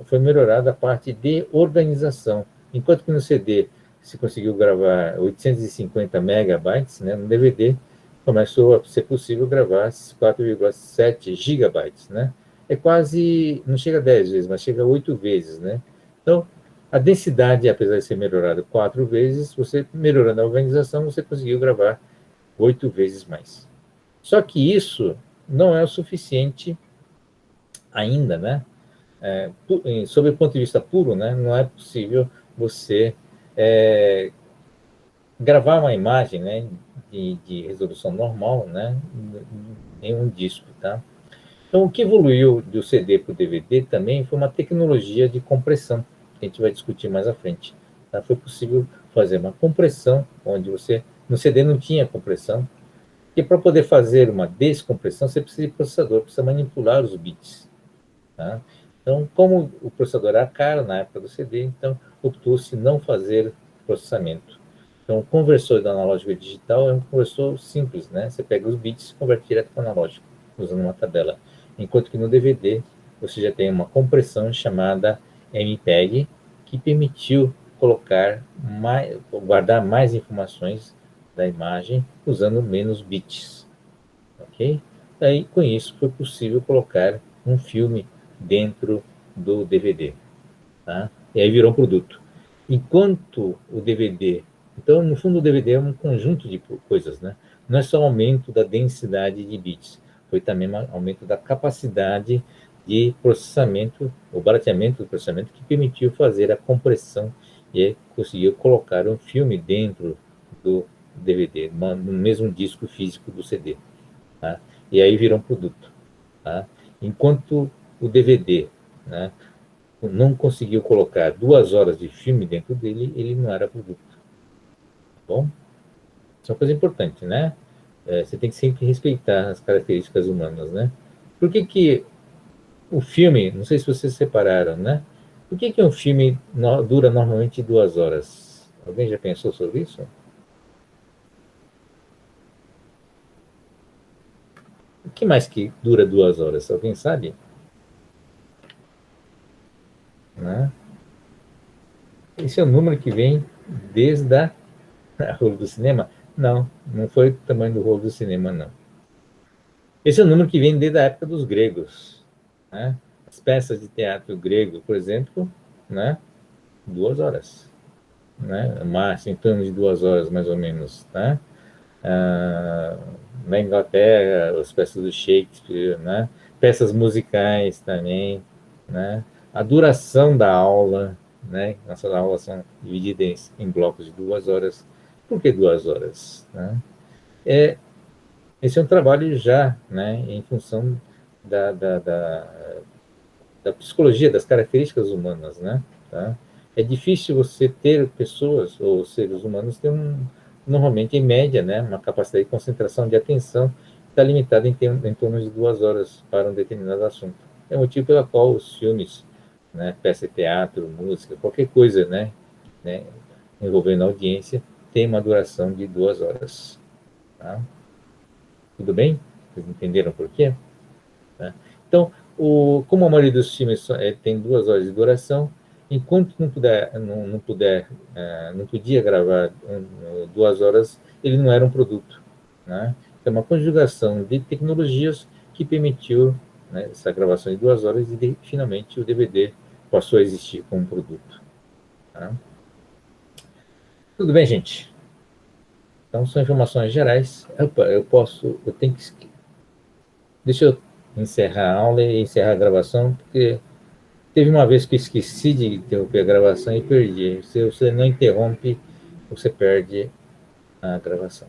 Foi melhorada a parte de organização. Enquanto que no CD se conseguiu gravar 850 megabytes, né, no DVD começou a ser possível gravar 4,7 gigabytes, né? É quase, não chega a 10 vezes, mas chega a 8 vezes, né? Então, a densidade, apesar de ser melhorada 4 vezes, você melhorando a organização, você conseguiu gravar 8 vezes mais. Só que isso não é o suficiente ainda, né? Sob o ponto de vista puro, né, não é possível você gravar uma imagem, né, de resolução normal, né, em um disco, tá? Então, o que evoluiu do CD para o DVD também foi uma tecnologia de compressão, que a gente vai discutir mais à frente. Tá? Foi possível fazer uma compressão, onde você, no CD não tinha compressão, e para poder fazer uma descompressão, você precisa de processador, precisa manipular os bits. Tá? Então, como o processador era caro na época do CD, então optou-se não fazer processamento. Então, o conversor do analógico digital é um conversor simples, né? Você pega os bits e converte direto para o analógico, usando uma tabela. Enquanto que no DVD, você já tem uma compressão chamada MPEG, que permitiu guardar mais informações da imagem usando menos bits. Ok? Aí, com isso, foi possível colocar um filme dentro do DVD. Tá? E aí virou um produto. Enquanto o DVD... Então, no fundo, o DVD é um conjunto de coisas, né? Não é só aumento da densidade de bits, foi também um aumento da capacidade de processamento, o barateamento do processamento, que permitiu fazer a compressão e conseguiu colocar um filme dentro do DVD, no mesmo disco físico do CD. Tá? E aí virou um produto. Tá? Enquanto o DVD, né, não conseguiu colocar 2 horas de filme dentro dele, ele não era produto. Tá bom? Isso é uma coisa importante, né? Você tem que sempre respeitar as características humanas, né? Por que o filme, não sei se vocês separaram, né? Por que um filme dura normalmente 2 horas? Alguém já pensou sobre isso? O que mais que dura 2 horas? Alguém sabe? Né? Esse é o número que vem desde a rolo do cinema? Não, não foi o tamanho do rolo do cinema, não. Esse é o número que vem desde a época dos gregos. Né? As peças de teatro grego, por exemplo, né? 2 horas. Né? Em torno de 2 horas, mais ou menos. Né? Na Inglaterra, as peças do Shakespeare, né? Peças musicais também. Né? A duração da aula, né? Nossas aulas são divididas em blocos de 2 horas. Por que 2 horas? Né? Esse é um trabalho já, né, em função da psicologia, das características humanas, né? Tá? É difícil você ter pessoas ou seres humanos ter normalmente em média, né, uma capacidade de concentração de atenção que está limitada em torno de 2 horas para um determinado assunto. É o motivo pelo qual os filmes, né, peça de teatro, música, qualquer coisa, né, envolvendo a audiência, tem uma duração de 2 horas. Tá? Tudo bem? Vocês entenderam por quê? Tá? Então, como a maioria dos filmes tem 2 horas de duração, enquanto não podia gravar 2 horas, ele não era um produto, né? É uma conjugação de tecnologias que permitiu, né, essa gravação de 2 horas e finalmente o DVD passou a existir como produto. Tá? Tudo bem, gente? Então são informações gerais. Opa, eu tenho que... Deixa eu encerrar a aula e encerrar a gravação, porque teve uma vez que eu esqueci de interromper a gravação e perdi. Se você não interrompe, você perde a gravação.